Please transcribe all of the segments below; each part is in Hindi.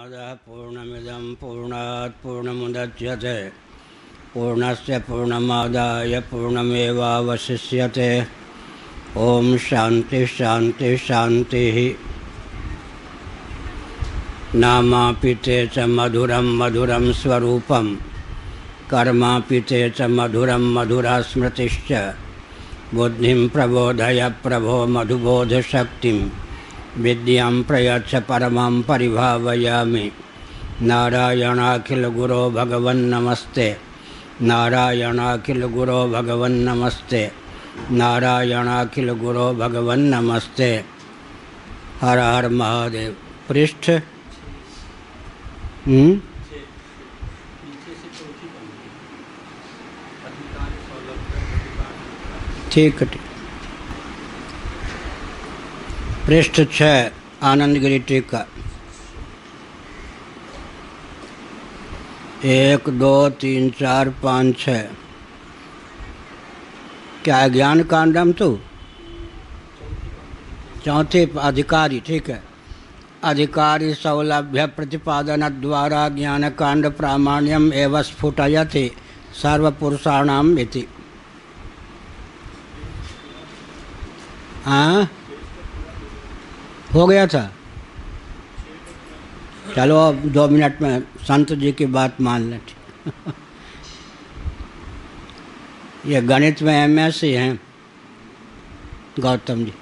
पूर्णमादाय पूर्णमिदं पूर्णात् पूर्णमुदच्यते पूर्णस्य पूर्णमादाय पूर्णमेवावशिष्यते। ओम शांति शांति शांति। नामापिते च मधुरं मधुरं स्वरूपं कर्मापिते च मधुरं मधुरा स्मृतिश्च। बुद्धिं प्रबोधय प्रभो मधुबोधशक्तिं विद्यां प्रयच्छ परमां परिभावयामि। नारायणाखिल गुरो भगवन् नमस्ते। नारायणाखिल गुरो भगवन् नमस्ते। नारायणाखिल गुरो भगवन् नमस्ते। हर हर महादेव। पृष्ठ ठीक है। पृष्ठ 6 आनंदगिरी टीका। 1 2 3 4 5 6। क्या ज्ञान कांडम तू चौथे अधिकारी। ठीक है। अधिकारी सौलभ्य प्रतिपादन द्वारा ज्ञान कांड प्रामाण्यम एवं स्फुटयति सर्वपुरुषाणाम इति। हाँ हो गया था। चलो अब 2 मिनट में संत जी की बात मान लें। ये गणित में एमएससी हैं गौतम जी।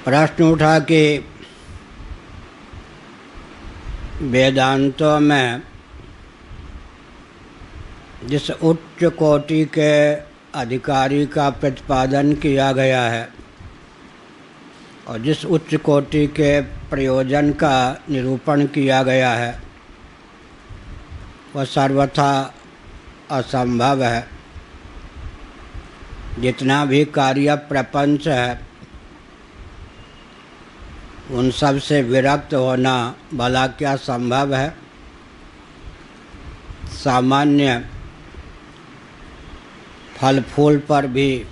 प्रश्न उठा कि वेदांतों में जिस उच्च कोटि के अधिकारी का प्रतिपादन किया गया है और जिस उच्च कोटि के प्रयोजन का निरूपण किया गया है वह सर्वथा असंभव है। जितना भी कार्य प्रपंच है उन सब से विरक्त होना भला क्या संभव है। सामान्य फल फूल पर भी,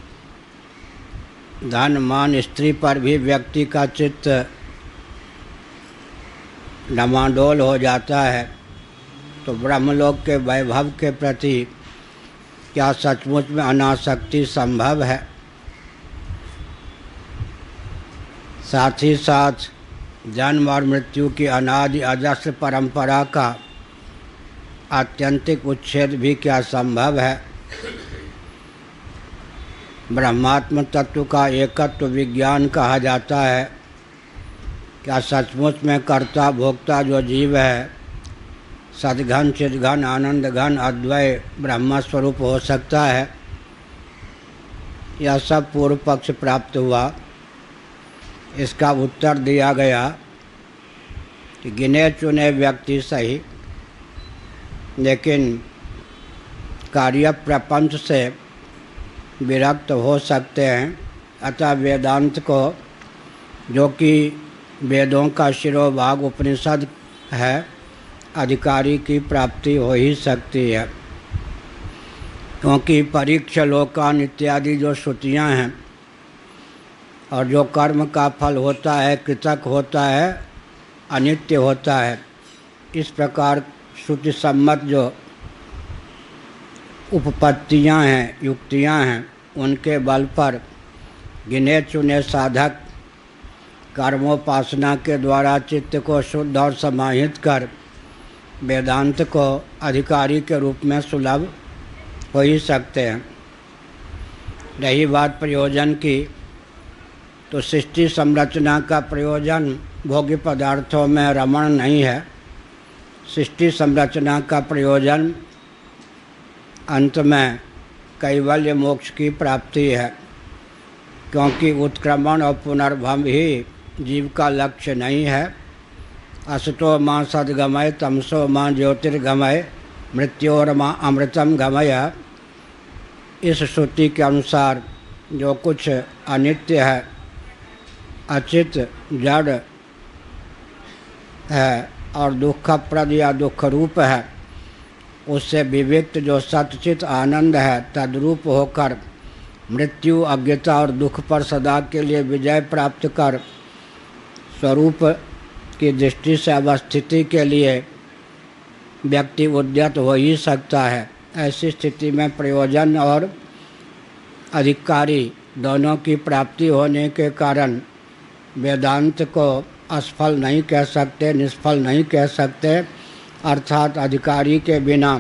धन मान स्त्री पर भी व्यक्ति का चित्त डमाडोल हो जाता है, तो ब्रह्मलोक के वैभव के प्रति क्या सचमुच में अनासक्ति संभव है। साथ ही साथ जन्म और मृत्यु की अनादि अजस्र परंपरा का आत्यंतिक उच्छेद भी क्या संभव है। ब्रह्मात्म तत्व का एकत्व विज्ञान कहा जाता है। क्या सचमुच में कर्ता भोक्ता जो जीव है सद्घन चिद्घन आनंद घन अद्वय ब्रह्म स्वरूप हो सकता है। यह सब पूर्व पक्ष प्राप्त हुआ। इसका उत्तर दिया गया कि गिने चुने व्यक्ति सही, लेकिन कार्य प्रपंच से विरक्त हो सकते हैं। अतः वेदांत को, जो कि वेदों का शिरोभाग उपनिषद है, अधिकारी की प्राप्ति हो ही सकती है। क्योंकि परीक्ष लोकान इत्यादि जो श्रुतियाँ हैं और जो कर्म का फल होता है कृतक होता है, अनित्य होता है, इस प्रकार श्रुति सम्मत जो उपपत्तियाँ हैं, युक्तियाँ हैं, उनके बल पर गिने चुने साधक कर्मोपासना के द्वारा चित्त को शुद्ध और समाहित कर वेदांत को अधिकारी के रूप में सुलभ हो ही सकते हैं। रही बात प्रयोजन की, तो सृष्टि संरचना का प्रयोजन भोग्य पदार्थों में रमण नहीं है। सृष्टि संरचना का प्रयोजन अंत में कैवल्य मोक्ष की प्राप्ति है। क्योंकि उत्क्रमण और पुनर्भव ही जीव का लक्ष्य नहीं है। असतो माँ सद्गमय तमसो माँ ज्योतिर्गमय मृत्योर माँ अमृतम गमय। इस श्रुति के अनुसार जो कुछ अनित्य है, अचित जड़ है और दुखप्रद या दुख रूप है, उससे विविक्त जो सच्चित आनंद है तद्रूप होकर मृत्यु अज्ञता और दुख पर सदा के लिए विजय प्राप्त कर स्वरूप की दृष्टि से अवस्थिति के लिए व्यक्ति उद्यत हो ही सकता है। ऐसी स्थिति में प्रयोजन और अधिकारी दोनों की प्राप्ति होने के कारण वेदांत को असफल नहीं कह सकते, निष्फल नहीं कह सकते। अर्थात अधिकारी के बिना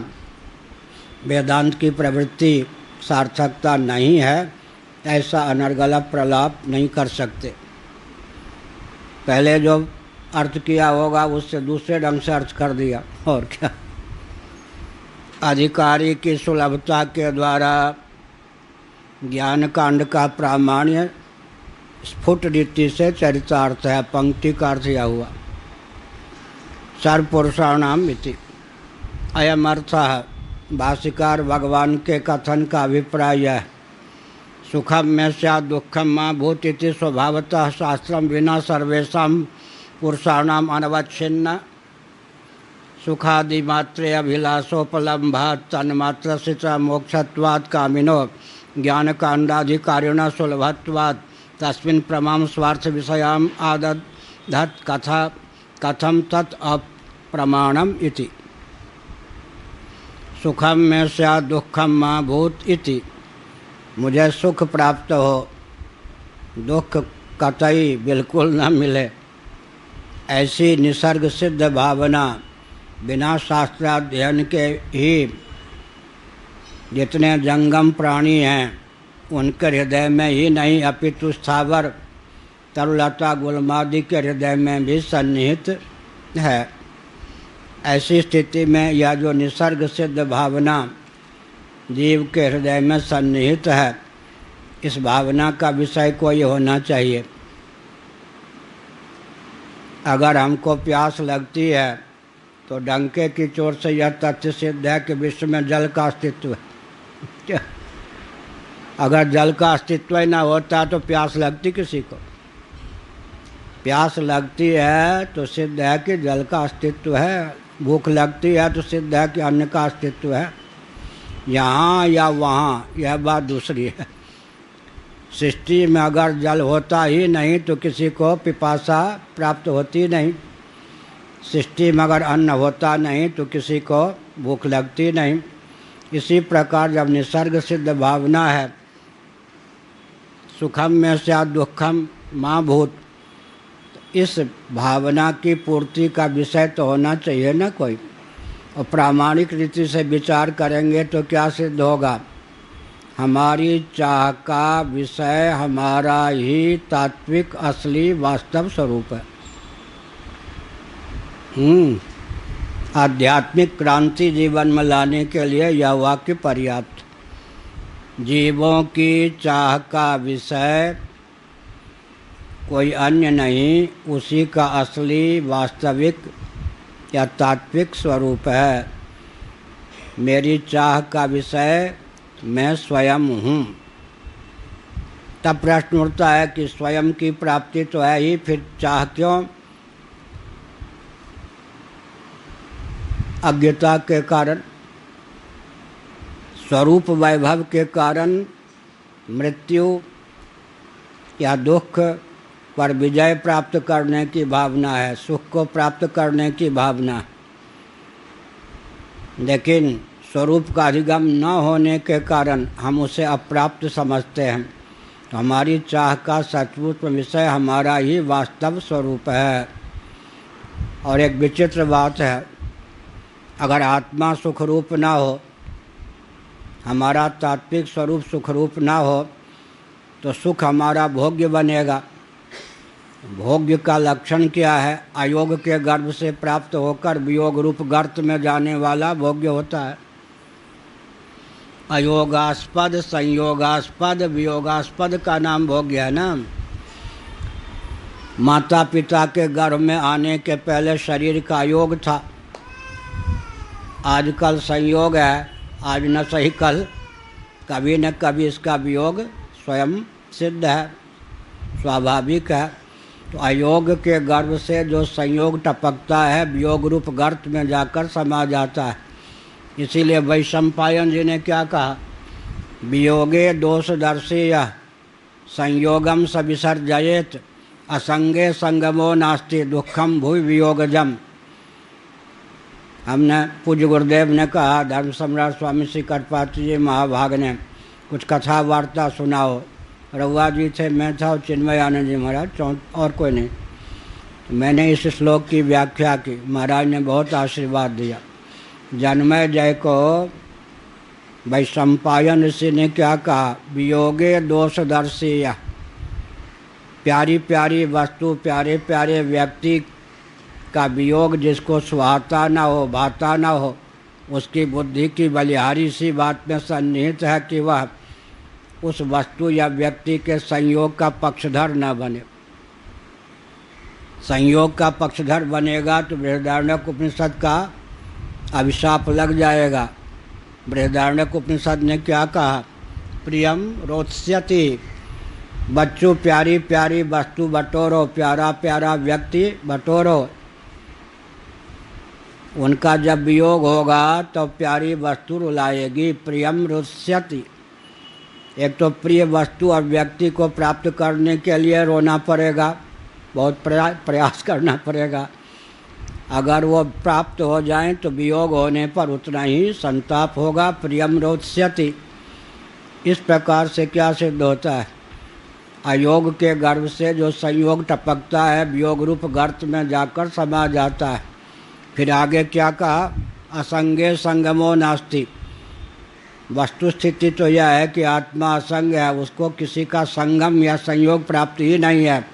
वेदांत की प्रवृत्ति सार्थकता नहीं है, ऐसा अनर्गल प्रलाप नहीं कर सकते। पहले जो अर्थ किया होगा उससे दूसरे ढंग से अर्थ कर दिया, और क्या। अधिकारी की सुलभता के द्वारा ज्ञान कांड का प्रामाण्य स्फुट रीति से चरितार्थ है। पंक्ति का अर्थ यह हुआ, सर्वपुरुषाणाम इति अयम अर्थः। भाष्यकार भगवान के कथन का अभिप्राय है, सुखम में स्यात् दुखम मा भूत् इति स्वभावतः शास्त्रम विना सर्वेषां पुरुषाणाम अनवच्छिन्न सुखादिमात्रे अभिलाषोपलम्भात् तन्मात्रस्य च मोक्षत्वात् कामिनो ज्ञानकाण्डाधिकारिणः सुलभत्वात् तस्मिन् प्रमां स्वार्थ विषयाम् आदधत् कथम तत् अप्रमाणम इति। सुखम में स्यात् दुखम मा भूत् इति, मुझे सुख प्राप्त हो, दुख कतई बिल्कुल न मिले, ऐसी निसर्ग सिद्ध भावना बिना शास्त्राध्ययन के ही जितने जंगम प्राणी हैं उनके हृदय में ही नहीं अपितु स्थावर तरुलता गुलमादि के हृदय में भी सन्निहित है। ऐसी स्थिति में यह जो निसर्ग सिद्ध भावना जीव के हृदय में सन्निहित है, इस भावना का विषय कोई होना चाहिए। अगर हमको प्यास लगती है तो डंके की चोट से यह तथ्य सिद्ध है कि विश्व में जल का अस्तित्व है। क्या? अगर जल का अस्तित्व ही ना होता तो प्यास लगती किसी को? प्यास लगती है तो सिद्ध है कि जल का अस्तित्व है, भूख लगती है तो सिद्ध है कि अन्न का अस्तित्व है। यहाँ या वहाँ यह बात दूसरी है। सृष्टि में अगर जल होता ही नहीं तो किसी को पिपासा प्राप्त होती नहीं। सृष्टि में अगर अन्न होता नहीं तो किसी को भूख लगती नहीं। इसी प्रकार जब निसर्ग सिद्ध भावना है, सुखम में स्यात् दुखम मा भूत्, इस भावना की पूर्ति का विषय तो होना चाहिए ना कोई। और प्रामाणिक रीति से विचार करेंगे तो क्या सिद्ध होगा? हमारी चाह का विषय हमारा ही तात्विक असली वास्तव स्वरूप है। आध्यात्मिक क्रांति जीवन में लाने के लिए यह वाक्य पर्याप्त। जीवों की चाह का विषय कोई अन्य नहीं, उसी का असली वास्तविक या तात्विक स्वरूप है। मेरी चाह का विषय मैं स्वयं हूँ। तब प्रश्न उठता है कि स्वयं की प्राप्ति तो है ही, फिर चाह क्यों? अज्ञता के कारण, स्वरूप वैभव के कारण मृत्यु या दुख पर विजय प्राप्त करने की भावना है, सुख को प्राप्त करने की भावना है। लेकिन स्वरूप का अधिगम न होने के कारण हम उसे अप्राप्त समझते हैं। तो हमारी चाह का सचमुच विषय हमारा ही वास्तव स्वरूप है। और एक विचित्र बात है, अगर आत्मा सुखरूप ना हो, हमारा तात्विक स्वरूप सुखरूप ना हो, तो सुख हमारा भोग्य बनेगा। भोग्य का लक्षण क्या है? अयोग के गर्भ से प्राप्त होकर वियोग रूप गर्त में जाने वाला भोग्य होता है। अयोगास्पद, संयोगास्पद, वियोगास्पद का नाम भोग्य है ना। माता पिता के गर्भ में आने के पहले शरीर का योग था, आजकल संयोग है, आज न सही कल कभी न कभी इसका वियोग स्वयं सिद्ध है, स्वाभाविक है। तो अयोग के गर्भ से जो संयोग टपकता है वियोग रूप गर्त में जाकर समा जाता है। इसीलिए वैशंपायन जी ने क्या कहा? वियोगे दोषदर्शी यः संयोगम स विसर्जयेत असंगे संगमो नास्ति दुखम भूवि वियोगजम। हमने पूज्य गुरुदेव ने कहा, धर्म सम्राट स्वामी श्री कटपात्री जी महाभाग ने कुछ कथा वार्ता सुनाओ। रघुआ जी थे, मैं था और चिन्मय आनंद जी महाराज, और कोई नहीं। तो मैंने इस श्लोक की व्याख्या की, महाराज ने बहुत आशीर्वाद दिया। जन्मय जय को वैशंपायन ऋषि ने क्या कहा, वियोगे दोषदर्शी। प्यारी प्यारी वस्तु, प्यारे प्यारे व्यक्ति का वियोग जिसको सुहाता ना हो, भाता ना हो, उसकी बुद्धि की बलिहारी सी बात में सन्निहित है कि वह उस वस्तु या व्यक्ति के संयोग का पक्षधर न बने। संयोग का पक्षधर बनेगा तो बृहदारण्यक उपनिषद का अभिशाप लग जाएगा। बृहदारण्यक उपनिषद ने क्या कहा, प्रियम रोत्स्यति। बच्चों, प्यारी प्यारी वस्तु बटोरो, प्यारा प्यारा व्यक्ति बटोरो। उनका जब वियोग होगा तो प्यारी वस्तु रुलाएगी। प्रियम रुष्यति। एक तो प्रिय वस्तु और व्यक्ति को प्राप्त करने के लिए रोना पड़ेगा, बहुत प्रयास करना पड़ेगा। अगर वो प्राप्त हो जाएं तो वियोग होने पर उतना ही संताप होगा। प्रियम रोत्स्यति। इस प्रकार से क्या सिद्ध होता है, अयोग के गर्भ से जो संयोग टपकता है वियोग रूप गर्त में जाकर समा जाता है। फिर आगे क्या कहा, असंगे संगमो नास्ति। वस्तु स्थिति तो यह है कि आत्मा असंग है, उसको किसी का संगम या संयोग प्राप्त ही नहीं है।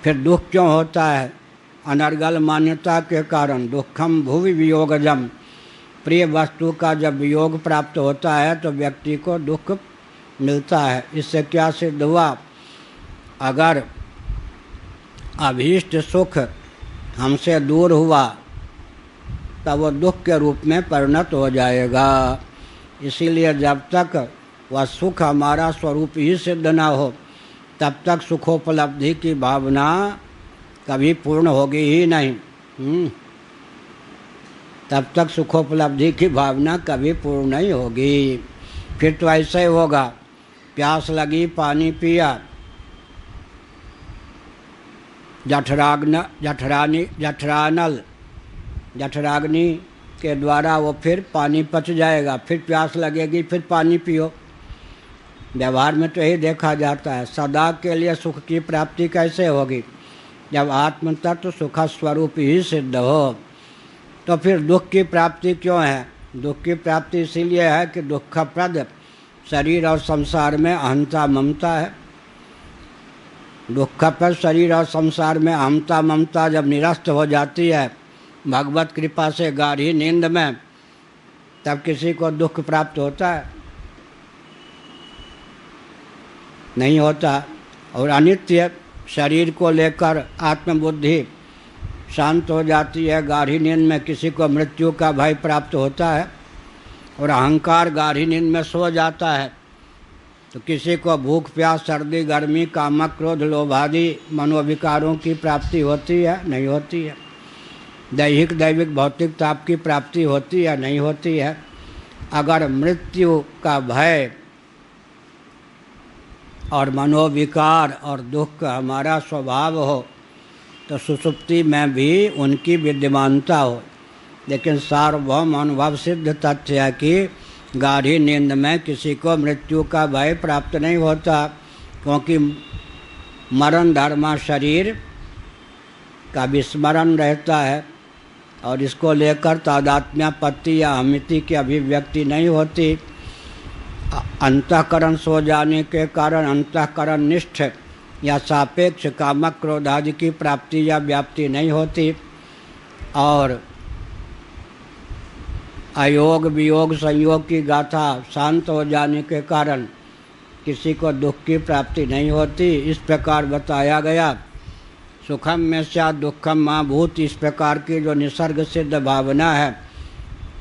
फिर दुख क्यों होता है, अनर्गल मान्यता के कारण। दुखम भुवि वियोगजम। प्रिय वस्तु का जब वियोग प्राप्त होता है तो व्यक्ति को दुख मिलता है। इससे क्या सिद्ध हुआ, अगर अभीष्ट सुख हमसे दूर हुआ तब वो दुख के रूप में परिणत हो जाएगा। इसीलिए जब तक वह सुख हमारा स्वरूप ही सिद्ध न हो तब तक सुखोपलब्धि की भावना कभी पूर्ण होगी ही नहीं। तब तक सुखोपलब्धि की भावना कभी पूर्ण नहीं होगी। फिर तो ऐसे ही होगा, प्यास लगी पानी पिया, जठराग्नि के द्वारा वो फिर पानी पच जाएगा, फिर प्यास लगेगी, फिर पानी पियो। व्यवहार में तो यही देखा जाता है। सदा के लिए सुख की प्राप्ति कैसे होगी, जब आत्म तत्व सुख स्वरूप ही सिद्ध हो। तो फिर दुख की प्राप्ति क्यों है, दुख की प्राप्ति इसीलिए है कि दुखप्रद शरीर और संसार में अहंता ममता है। दुखप्रद शरीर और संसार में अहंता ममता जब निरस्त हो जाती है भगवत कृपा से गाढ़ी नींद में, तब किसी को दुख प्राप्त होता है, नहीं होता। और अनित्य शरीर को लेकर आत्मबुद्धि शांत हो जाती है। गाढ़ी नींद में किसी को मृत्यु का भय प्राप्त होता है और अहंकार गाढ़ी नींद में सो जाता है। तो किसी को भूख प्यास सर्दी गर्मी कामक क्रोध लोभ आदि मनोविकारों की प्राप्ति होती है, नहीं होती है। दैहिक दैविक भौतिक ताप की प्राप्ति होती है, नहीं होती है। अगर मृत्यु का भय और मनोविकार और दुख हमारा स्वभाव हो तो सुषुप्ति में भी उनकी विद्यमानता हो। लेकिन सार्वभौम अनुभव सिद्ध तथ्य है कि गाढ़ी नींद में किसी को मृत्यु का भय प्राप्त नहीं होता, क्योंकि मरण धर्मा शरीर का विस्मरण रहता है और इसको लेकर तादात्म्यापत्ति या अमिति की अभिव्यक्ति नहीं होती। अंतःकरण सो जाने के कारण अंतःकरण निष्ठ या सापेक्ष कामक क्रोधादि की प्राप्ति या व्याप्ति नहीं होती। और अयोग वियोग संयोग की गाथा शांत हो जाने के कारण किसी को दुख की प्राप्ति नहीं होती। इस प्रकार बताया गया। सुखम में स्यात् दुखम मा भूत, इस प्रकार की जो निसर्ग सिद्ध भावना है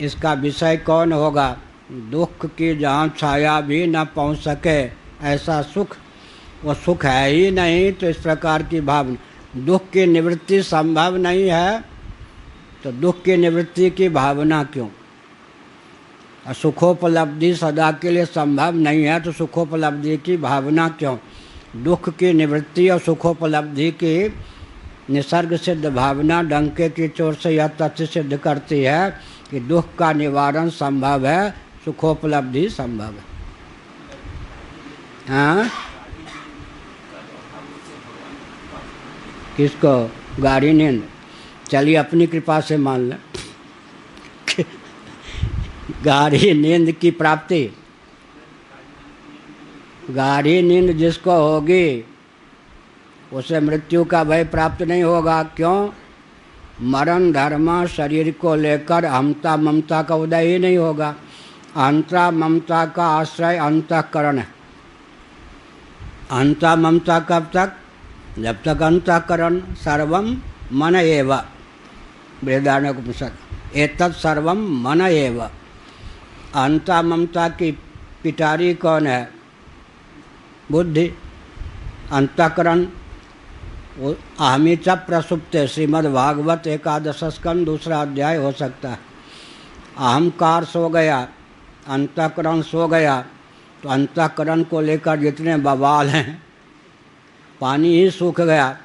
इसका विषय कौन होगा, दुख की जहाँ छाया भी न पहुँच सके ऐसा सुख, वो सुख है ही नहीं। तो इस प्रकार की भावना, दुख की निवृत्ति संभव नहीं है तो दुख की निवृत्ति की भावना क्यों। और सुखोपलब्धि सदा के लिए संभव नहीं है तो सुखोपलब्धि की भावना क्यों। दुख की निवृत्ति और सुखोपलब्धि की निसर्ग सिद्ध भावना डंके की चोट से यह तथ्य सिद्ध करती है कि दुख का निवारण संभव है, सुखोपलब्धि संभव है। हाँ, किसको? गाढ़ी नींद। चलिए अपनी कृपा से मान लें गाढ़ी नींद की प्राप्ति, गाढ़ी नींद जिसको होगी उसे मृत्यु का भय प्राप्त नहीं होगा। क्यों? मरण धर्म शरीर को लेकर अहंता ममता का उदय ही नहीं होगा। अहंता ममता का आश्रय अंतःकरण है। अहंता ममता कब तक? जब तक अंतःकरण सर्वम मन एव, बृहदारण्यकोपनिषद, एतत् सर्वम मन एव। अहंता ममता की पिटारी कौन है? बुद्धि। अंतःकरण अहमी च प्रसुप्ते, श्रीमद् भागवत 11 स्कंद 2 अध्याय हो सकता है। अहंकार सो गया, अंतःकरण सो गया, तो अंतःकरण को लेकर जितने बवाल हैं, पानी ही सूख गया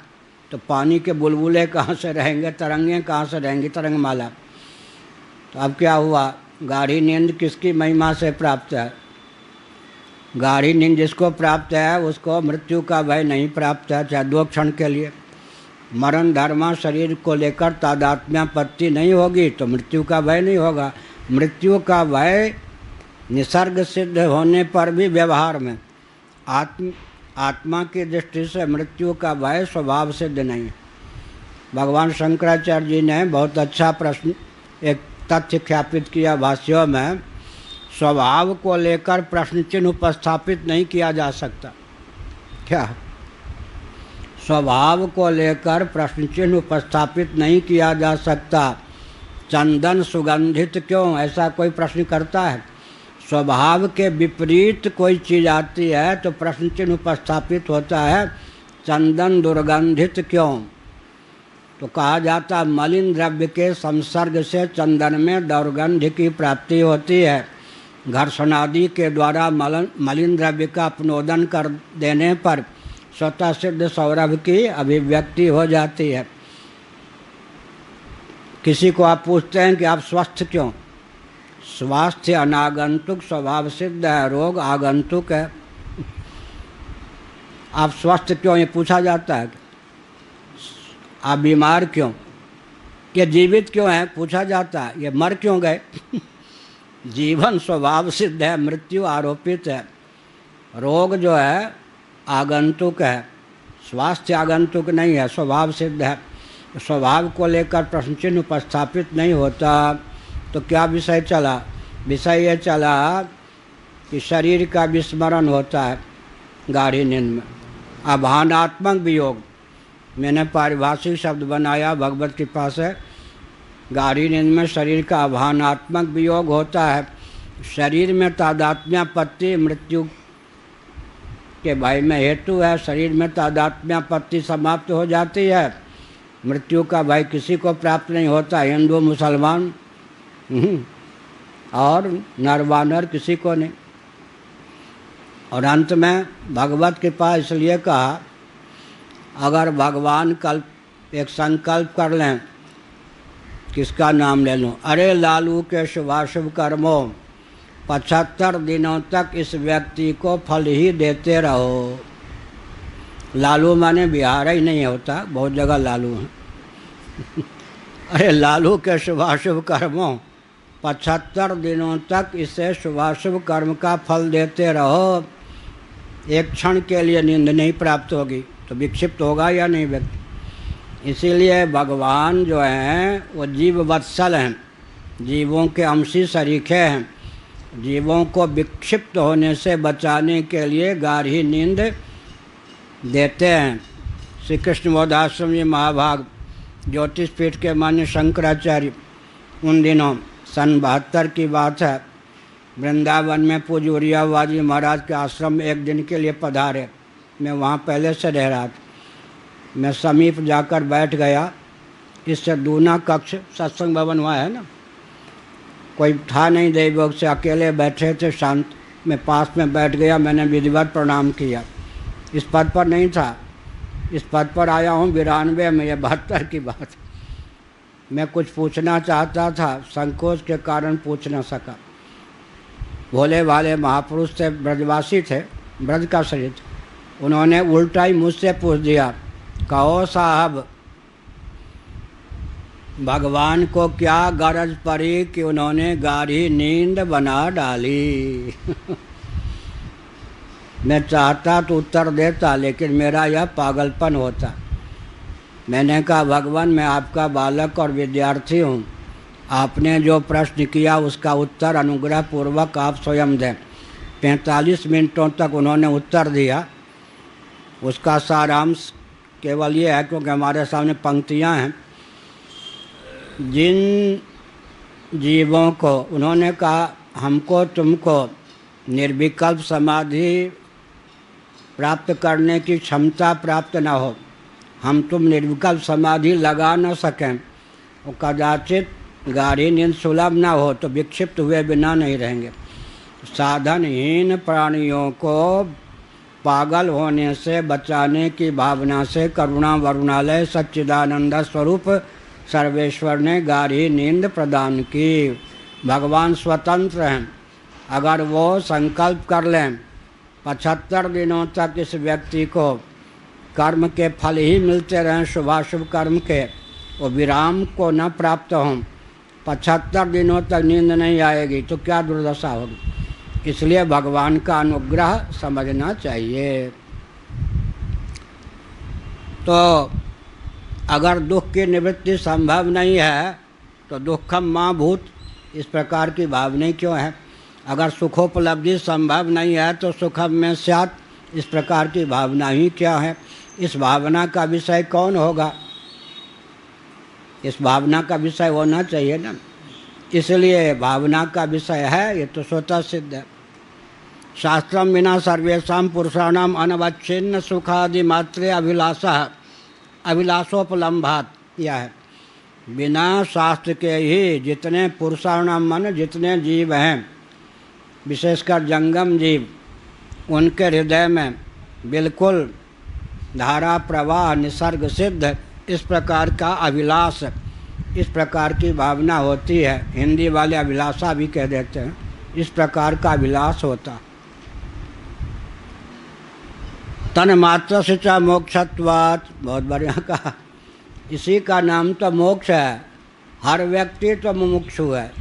तो पानी के बुलबुले कहाँ से रहेंगे, तरंगें कहाँ से रहेंगी, तरंगमाला। तो अब क्या हुआ? गाढ़ी नींद किसकी महिमा से प्राप्त है? गाढ़ी नींद जिसको प्राप्त है उसको मृत्यु का भय नहीं प्राप्त है, चाहे 2 क्षण के लिए। मरण धर्म शरीर को लेकर तादात्म्यापत्ति नहीं होगी तो मृत्यु का भय नहीं होगा। मृत्यु का भय निसर्ग सिद्ध होने पर भी व्यवहार में, आत्मा की दृष्टि से मृत्यु का भय स्वभाव सिद्ध नहीं है। भगवान शंकराचार्य जी ने बहुत अच्छा प्रश्न, एक तथ्य ख्यापित किया भाष्यों में। स्वभाव को लेकर प्रश्न चिन्ह उपस्थापित नहीं किया जा सकता। क्या? स्वभाव को लेकर प्रश्न चिन्ह उपस्थापित नहीं किया जा सकता। चंदन सुगंधित क्यों, ऐसा कोई प्रश्न करता है? स्वभाव के विपरीत कोई चीज़ आती है तो प्रश्न चिन्ह उपस्थापित होता है, चंदन दुर्गंधित क्यों? तो कहा जाता मलिन द्रव्य के संसर्ग से चंदन में दुर्गंध की प्राप्ति होती है। घर्षणादि के द्वारा मलिन द्रव्य का अपनोदन कर देने पर स्वतः सिद्ध सौरभ की अभिव्यक्ति हो जाती है। किसी को आप पूछते हैं कि आप स्वस्थ क्यों? स्वास्थ्य अनागंतुक स्वभाव सिद्ध है, रोग आगंतुक है। आप स्वस्थ क्यों, ये पूछा जाता है। आप बीमार क्यों? ये जीवित क्यों है, पूछा जाता है। ये मर क्यों गए जीवन स्वभाव सिद्ध है, मृत्यु आरोपित है। रोग जो है आगंतुक है, स्वास्थ्य आगंतुक नहीं है, स्वभाव सिद्ध है। स्वभाव को लेकर प्रश्न चिन्ह उपस्थापित नहीं होता। तो क्या विषय चला? विषय ये चला कि शरीर का विस्मरण होता है गाढ़ी नींद में। अभानात्मक वियोग, मैंने पारिभाषिक शब्द बनाया भगवत कृपा से। गाढ़ी नींद में शरीर का अभानात्मक वियोग होता है। शरीर में तादात्म्यापत्ति मृत्यु के भय में हेतु है। शरीर में तादात्म्यापत्ति समाप्त हो जाती है, मृत्यु का भय किसी को प्राप्त नहीं होता। हिंदू मुसलमान और नरवानर किसी को नहीं। और अंत में भगवत कृपा इसलिए कहा, अगर भगवान कल्प एक संकल्प कर लें, किसका नाम ले लूं? अरे लालू के शुभाशुभ कर्मों 75 दिनों तक इस व्यक्ति को फल ही देते रहो। लालू माने बिहार ही नहीं होता, बहुत जगह लालू हैं अरे लालू के शुभाशुभ कर्मों 75 दिनों तक इसे शुभाशुभ कर्म का फल देते रहो। एक क्षण के लिए नींद नहीं प्राप्त होगी तो विक्षिप्त होगा या नहीं व्यक्ति। इसीलिए भगवान जो हैं वो जीव वत्सल हैं, जीवों के अंशी सरीखे हैं। जीवों को विक्षिप्त होने से बचाने के लिए गाढ़ी नींद देते हैं। श्री कृष्ण बोधाश्रम जी महाभाग ज्योतिष पीठ के मान्य शंकराचार्य उन दिनों सन 72 की बात है, वृंदावन में पूज्य उरियावाजी महाराज के आश्रम में एक दिन के लिए पधारे। मैं वहाँ पहले से रह रहा था। मैं समीप जाकर बैठ गया। इससे दूना कक्ष सत्संग भवन वहाँ है ना, कोई था नहीं, देवभोग से अकेले बैठे थे शांत। मैं पास में बैठ गया, मैंने विधिवत प्रणाम किया। इस पद पर नहीं था, इस पद पर आया हूँ 92 में, यह 72 की बात। मैं कुछ पूछना चाहता था, संकोच के कारण पूछ न सका। भोले भाले महापुरुष थे, ब्रजवासी थे, ब्रज का शरीर थे। उन्होंने उल्टा ही मुझसे पूछ दिया, कहो साहब भगवान को क्या गरज पड़ी कि उन्होंने गाढ़ी नींद बना डाली। मैं चाहता तो उत्तर देता, लेकिन मेरा यह पागलपन होता। मैंने कहा, भगवान मैं आपका बालक और विद्यार्थी हूँ, आपने जो प्रश्न किया उसका उत्तर अनुग्रह पूर्वक आप स्वयं दें। 45 मिनटों तक उन्होंने उत्तर दिया। उसका सारांश केवल ये है, क्योंकि हमारे सामने पंक्तियाँ हैं। जिन जीवों को उन्होंने कहा, हमको तुमको निर्विकल्प समाधि प्राप्त करने की क्षमता प्राप्त न हो, हम तुम निर्विकल्प समाधि लगा न सकें, और कदाचित गाढ़ी नींद सुलभ न हो तो विक्षिप्त हुए बिना नहीं रहेंगे। साधनहीन प्राणियों को पागल होने से बचाने की भावना से करुणा वरुणालय सच्चिदानंद स्वरूप सर्वेश्वर ने गाढ़ी नींद प्रदान की। भगवान स्वतंत्र हैं। अगर वो संकल्प कर लें 75 दिनों तक इस व्यक्ति को कर्म के फल ही मिलते रहें, शुभाशुभ कर्म के, वो विराम को न प्राप्त हों, 75 दिनों तक नींद नहीं आएगी तो क्या दुर्दशा होगी। इसलिए भगवान का अनुग्रह समझना चाहिए। तो अगर दुख की निवृत्ति संभव नहीं है तो दुखम मां भूत, इस प्रकार की भावना क्यों है। अगर सुखोपलब्धि संभव नहीं है तो सुखम में स्यात्, इस प्रकार की भावना ही क्या है। इस भावना का विषय कौन होगा, इस भावना का विषय होना चाहिए ना। इसलिए भावना का विषय है, ये तो स्वतः सिद्ध है। शास्त्रम विना सर्वेषां पुरुषाणाम अनवच्छिन्न सुखादि मात्रे अभिलाषोपलम्भात, यह है। बिना शास्त्र के ही जितने पुरुषाणाम मन जितने जीव हैं, विशेषकर जंगम जीव, उनके हृदय में बिल्कुल धारा प्रवाह निसर्ग सिद्ध इस प्रकार का अभिलाष, इस प्रकार की भावना होती है। हिंदी वाले अभिलाषा भी कह देते हैं। इस प्रकार का अभिलाष होता। तन मात्र से च मोक्षत्वात्, बहुत बढ़िया कहा। इसी का नाम तो मोक्ष है। हर व्यक्ति तो मुमुक्षु है,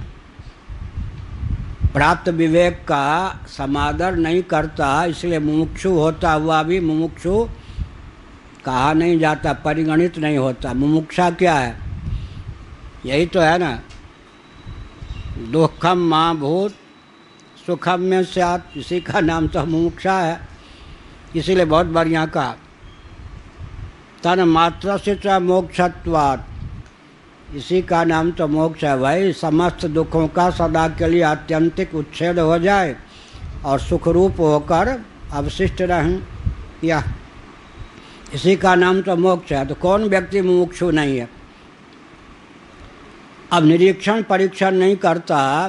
प्राप्त विवेक का समादर नहीं करता, इसलिए मुमुक्षु होता हुआ भी मुमुक्षु कहा नहीं जाता, परिगणित नहीं होता। मुमुक्षा क्या है, यही तो है ना। दुखम मां भूत सुखम में स्यात्, इसी का नाम तो मुमुक्षा है। इसीलिए बहुत बढ़िया कहा, तन मात्र से च मोक्षत्वात्, इसी का नाम तो मोक्ष है। भाई समस्त दुखों का सदा के लिए आत्यंतिक उच्छेद हो जाए और सुखरूप होकर अवशिष्ट रहें, या इसी का नाम तो मोक्ष है। तो कौन व्यक्ति मुमुक्षु नहीं है। अब निरीक्षण परीक्षण नहीं करता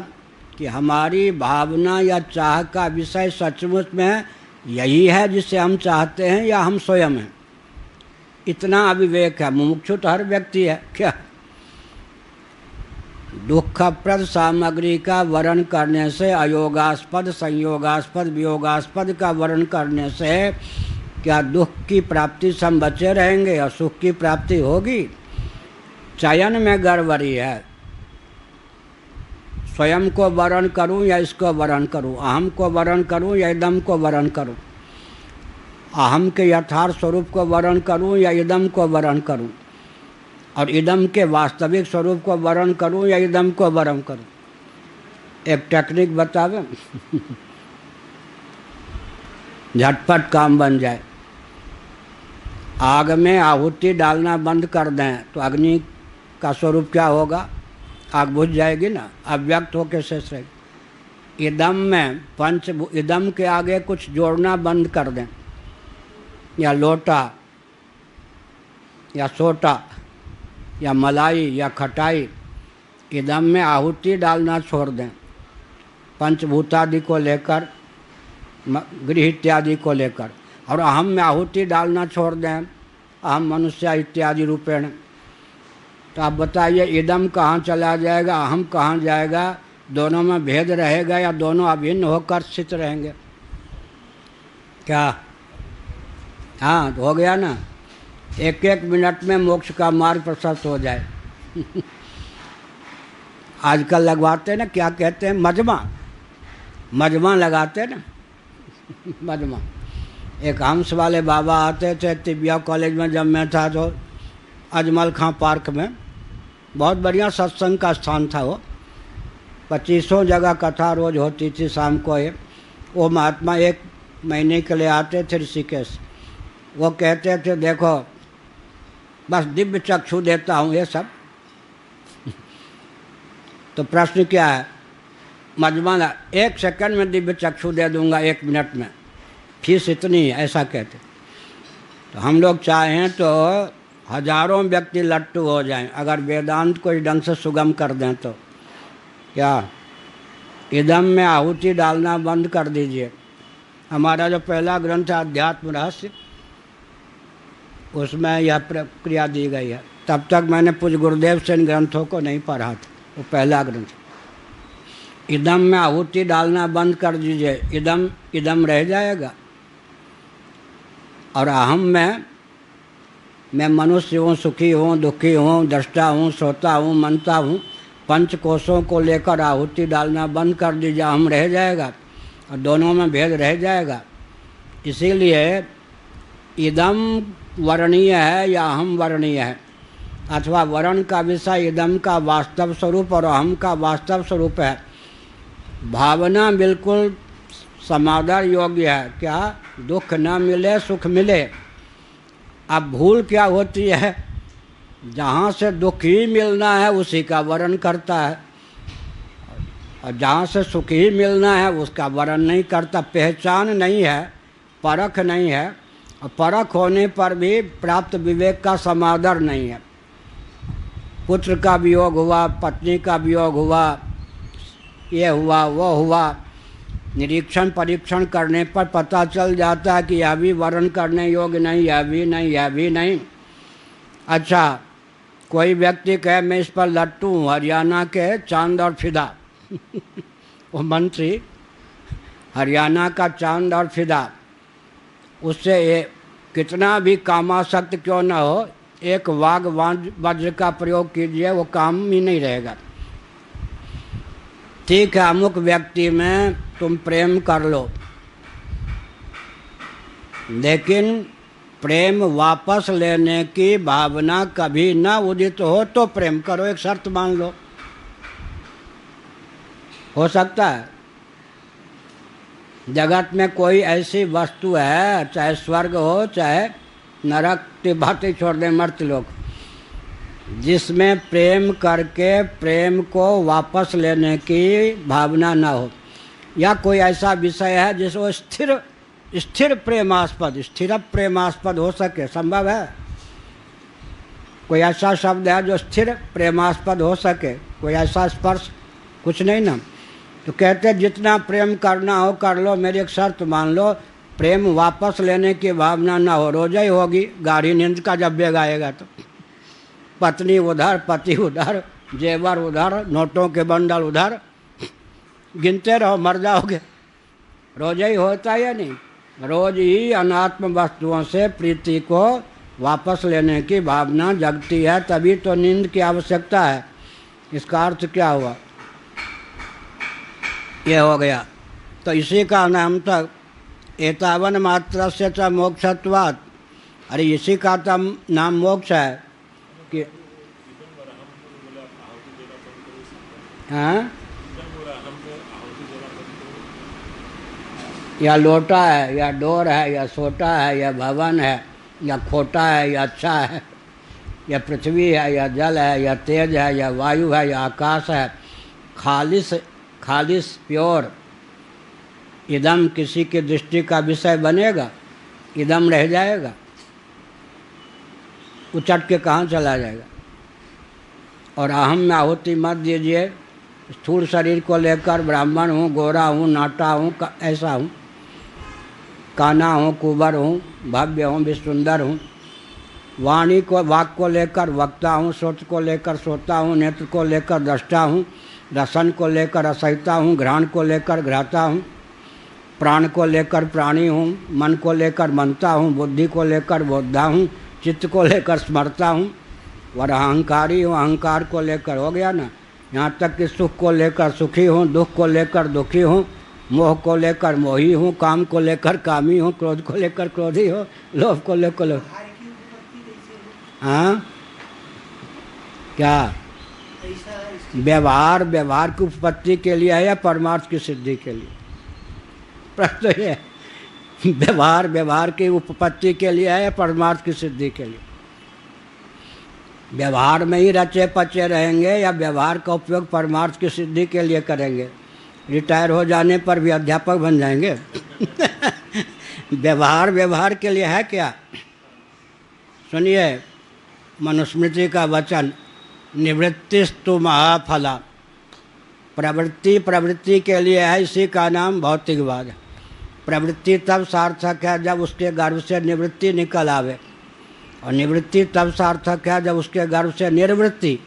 कि हमारी भावना या चाह का विषय सचमुच में यही है जिसे हम चाहते हैं या हम स्वयं हैं। इतना अविवेक है। मुमुक्षु तो हर व्यक्ति है। क्या दुखप्रद सामग्री का वर्ण करने से, अयोगास्पद संयोगास्पद वियोगास्पद का वर्ण करने से क्या दुख की प्राप्ति से हम बचे रहेंगे और सुख की प्राप्ति होगी। चयन में गड़बड़ी है। स्वयं को वर्ण करूं या इसको वर्ण करूं, अहम को वर्ण करूं या इदम को वर्ण करूं, अहम के यथार्थ स्वरूप को वर्ण करूं या इदम को वर्ण करूं, और इदम के वास्तविक स्वरूप को वर्ण करूं या इदम को वर्ण करूं। एक टेक्निक बतावे झटपट काम बन जाए। आग में आहुति डालना बंद कर दें तो अग्नि का स्वरूप क्या होगा, आग बुझ जाएगी ना, अव्यक्त होकर शेष रहेगी। इदम में पंच इदम के आगे कुछ जोड़ना बंद कर दें, या लोटा या सोटा या मलाई या खटाई, इदम में आहुति डालना छोड़ दें। पंचभूतादि को लेकर, गृह इत्यादि को लेकर और अहम में आहुति डालना छोड़ दें, अहम मनुष्य इत्यादि रूपेण, तो आप बताइए इदम कहाँ चला जाएगा, अहम कहाँ जाएगा? दोनों में भेद रहेगा या दोनों अभिन्न होकर स्थित रहेंगे? क्या? हाँ, तो हो गया ना। एक एक मिनट में मोक्ष का मार्ग प्रशस्त हो जाए। आजकल लगवाते हैं ना, क्या कहते हैं, मजमा लगाते हैं ना। मजमा। एक हंस वाले बाबा आते थे तिबिया कॉलेज में जब मैं था, तो अजमल खां पार्क में बहुत बढ़िया सत्संग का स्थान था वो। 2500 जगह कथा रोज होती थी शाम को। वो महात्मा 1 महीने के लिए आते थे ऋषिकेश। वो कहते थे देखो बस दिव्य चक्षु देता हूँ ये सब। तो प्रश्न क्या है? मजमा 1 सेकंड में दिव्य चक्षु दे दूंगा, 1 मिनट में, फीस इतनी है, ऐसा कहते। तो हम लोग चाहें तो हजारों व्यक्ति लट्टू हो जाएं अगर वेदांत को इस ढंग से सुगम कर दें तो। क्या? इदम में आहुति डालना बंद कर दीजिए। हमारा जो पहला ग्रंथ है अध्यात्म रहस्य, उसमें यह प्रक्रिया दी गई है। तब तक मैंने पूज्य गुरुदेव से इन ग्रंथों को नहीं पढ़ा था, वो पहला ग्रंथ। इदम में आहुति डालना बंद कर दीजिए, इदम रह जाएगा। और अहम में मैं मनुष्य हूँ, सुखी हूँ, दुखी हूँ, दृष्टा हूँ, श्रोता हूँ, मनता हूँ, 5 कोशों को लेकर आहुति डालना बंद कर दीजिए, अहम रह जाएगा और दोनों में भेद रह जाएगा। इसीलिए इदम वर्णीय है या अहम वर्णीय है, अथवा वर्ण का विषय इदम का वास्तव स्वरूप और अहम का वास्तव स्वरूप है। भावना बिल्कुल समादर योग्य है। क्या? दुख न मिले सुख मिले। अब भूल क्या होती है? जहाँ से दुख ही मिलना है उसी का वर्ण करता है, और जहाँ से सुख ही मिलना है उसका वर्ण नहीं करता। पहचान नहीं है, परख नहीं है, और परख होने पर भी प्राप्त विवेक का समादर नहीं है। पुत्र का वियोग हुआ, पत्नी का वियोग हुआ, ये हुआ वो हुआ, निरीक्षण परीक्षण करने पर पता चल जाता है कि यह भी वर्ण करने योग्य नहीं, यह भी नहीं, यह भी नहीं। अच्छा, कोई व्यक्ति कहे मैं इस पर लट्टू हूँ, हरियाणा के चांद और फिदा। वो मंत्री हरियाणा का चांद और फिदा, उससे कितना भी कामासक्त क्यों न हो, एक वाग वज्र का प्रयोग कीजिए, वो काम ही नहीं रहेगा। ठीक है, अमुक व्यक्ति में तुम प्रेम कर लो, लेकिन प्रेम वापस लेने की भावना कभी न उदित हो तो प्रेम करो, एक शर्त मान लो। हो सकता है जगत में कोई ऐसी वस्तु है, चाहे स्वर्ग हो चाहे नरक की बातें छोड़ दें, मर्त्य लोक, जिसमें प्रेम करके प्रेम को वापस लेने की भावना ना हो, या कोई ऐसा विषय है जिसको स्थिर प्रेमास्पद हो सके? संभव है? कोई ऐसा शब्द है जो स्थिर प्रेमास्पद हो सके? कोई ऐसा स्पर्श? कुछ नहीं ना। तो कहते जितना प्रेम करना हो कर लो, मेरी एक शर्त मान लो, प्रेम वापस लेने की भावना ना हो। रोजा ही होगी गाढ़ी नींद का जब बेग आएगा तो। पत्नी उधर, पति उधर, जेवर उधर, नोटों के बंडल उधर, गिनते रहो, मर जाओगे। रोजा ही होता है या नहीं? रोज ही अनात्म वस्तुओं से प्रीति को वापस लेने की भावना जगती है, तभी तो नींद की आवश्यकता है। इसका अर्थ क्या हुआ? ये हो गया। तो इसी का नाम तक एतावन मात्र से च मोक्षत्वात्, अरे इसी का तो नाम मोक्ष है कि हाँ, या लोटा है या डोर है या सोटा है या भवन है या खोटा है या अच्छा है, या पृथ्वी है या जल है या तेज है या वायु है या आकाश है, खालिस प्योर इदम किसी की दृष्टि का विषय बनेगा? इदम रह जाएगा, उचट के कहाँ चला जाएगा? और अहम में आहुति मत दीजिए। स्थूल शरीर को लेकर ब्राह्मण हूँ, गोरा हूँ, नाटा हूँ, ऐसा हूँ, काना हूँ, कुंवर हूँ, भव्य हूँ, भी सुंदर हूँ। वाणी को, वाक को लेकर वक्ता हूँ, सोच को लेकर श्रोता हूँ, नेत्र को लेकर दृष्टा हूँ, रसन को लेकर रसयिता हूँ, घ्राण को लेकर घ्राता हूँ, प्राण को लेकर प्राणी हूँ, मन को लेकर मनता हूँ, बुद्धि को लेकर बोधा हूँ, चित्त को लेकर स्मरता हूँ, और अहंकारी हूँ, अहंकार को लेकर हो गया ना, यहाँ तक कि सुख को लेकर सुखी हूँ, दुख को लेकर दुखी हूँ, मोह को लेकर मोही हूँ, काम को लेकर कामी हूँ, क्रोध को लेकर क्रोधी हूँ, लोभ को लेकर लोभ। हाँ क्या व्यवहार, व्यवहार की उत्पत्ति के लिए है या परमार्थ की सिद्धि के लिए? प्रश्न ये है, व्यवहार व्यवहार की उत्पत्ति के लिए है या परमार्थ की सिद्धि के लिए? व्यवहार में ही रचे पचे रहेंगे या व्यवहार का उपयोग परमार्थ की सिद्धि के लिए करेंगे? रिटायर हो जाने पर भी अध्यापक बन जाएंगे। व्यवहार व्यवहार के लिए है क्या? सुनिए मनुस्मृति का वचन, निवृत्तिस्तु महाफला। प्रवृत्ति प्रवृत्ति के लिए है, इसी का नाम भौतिकवाद है। प्रवृत्ति तब सार्थक है जब उसके गर्भ से निवृत्ति निकल आवे, और निवृत्ति तब सार्थक है जब उसके गर्भ से निर्वृत्ति।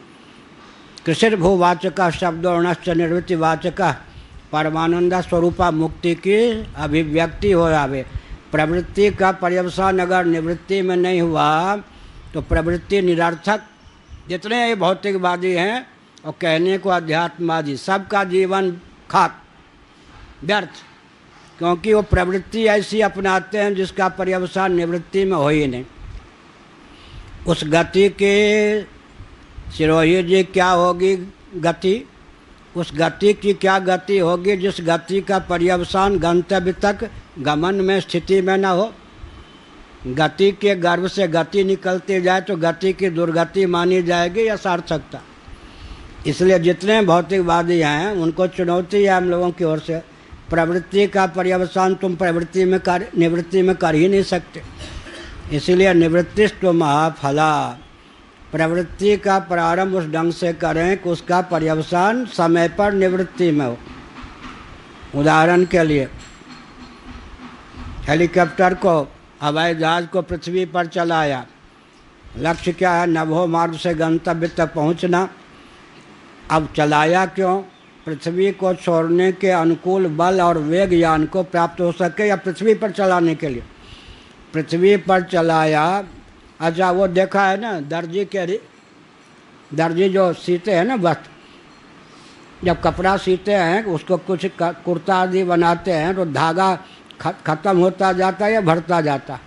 कृषिर्भूवाचक शब्दोर्णश्च निर्वृत्तिवाचक परमानंद स्वरूपा मुक्ति की अभिव्यक्ति हो आवे। प्रवृत्ति का पर्यवसान अगर निवृत्ति में नहीं हुआ तो प्रवृत्ति निरर्थक। जितने ये भौतिकवादी हैं और कहने को अध्यात्मवादी, सबका जीवन खाक व्यर्थ, क्योंकि वो प्रवृत्ति ऐसी अपनाते हैं जिसका पर्यवसान निवृत्ति में हो ही नहीं। उस गति के सिरोही जी क्या होगी गति? उस गति की क्या गति होगी जिस गति का पर्यवसान गंतव्य तक गमन में स्थिति में न हो? गति के गर्भ से गति निकलती जाए तो गति की दुर्गति मानी जाएगी या सार्थकता? इसलिए जितने भौतिकवादी हैं उनको चुनौती है हम लोगों की ओर से, प्रवृत्ति का पर्यवसान तुम प्रवृत्ति में निवृत्ति में कर ही नहीं सकते। इसलिए निवृत्तिस्तु महाफला। प्रवृत्ति का प्रारंभ उस ढंग से करें कि उसका पर्यवसान समय पर निवृत्ति में हो। उदाहरण के लिए हेलीकॉप्टर को, हवाई जहाज को पृथ्वी पर चलाया, लक्ष्य क्या है? नभो मार्ग से गंतव्य तक पहुंचना। अब चलाया क्यों? पृथ्वी को छोड़ने के अनुकूल बल और वेग यान को प्राप्त हो सके, या पृथ्वी पर चलाने के लिए? पृथ्वी पर चलाया। अच्छा वो देखा है ना, दर्जी जो सीते हैं ना वस्त्र, जब कपड़ा सीते हैं उसको कुछ कुर्ता आदि बनाते हैं तो धागा खत्म होता जाता है या बढ़ता जाता?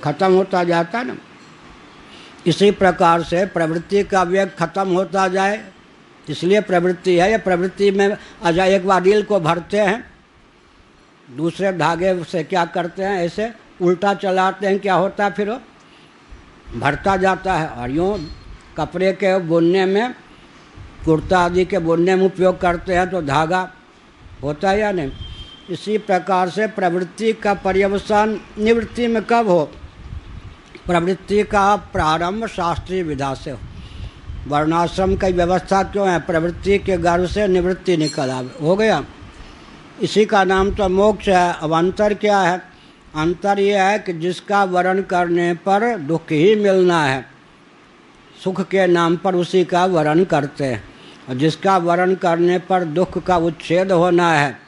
खत्म होता जाता ना। इसी प्रकार से प्रवृत्ति का वेग खत्म होता जाए, इसलिए प्रवृत्ति है। या प्रवृत्ति में अच्छा एक बार रील को भरते हैं, दूसरे धागे से क्या करते हैं, ऐसे उल्टा चलाते हैं, क्या होता है? फिर वो भरता जाता है। और यूँ कपड़े के बुनने में, कुर्ता आदि के बुनने में उपयोग करते हैं तो धागा होता है या नहीं? इसी प्रकार से प्रवृत्ति का पर्यवसान निवृत्ति में कब हो? प्रवृत्ति का प्रारंभ शास्त्रीय विधा से हो। वर्णाश्रम की व्यवस्था क्यों है? प्रवृत्ति के गर्भ से निवृत्ति निकल आवे, हो गया। इसी का नाम तो मोक्ष है। अब अंतर क्या है? अंतर यह है कि जिसका वर्ण करने पर दुख ही मिलना है, सुख के नाम पर उसी का वर्ण करते हैं, और जिसका वर्ण करने पर दुख का उच्छेद होना है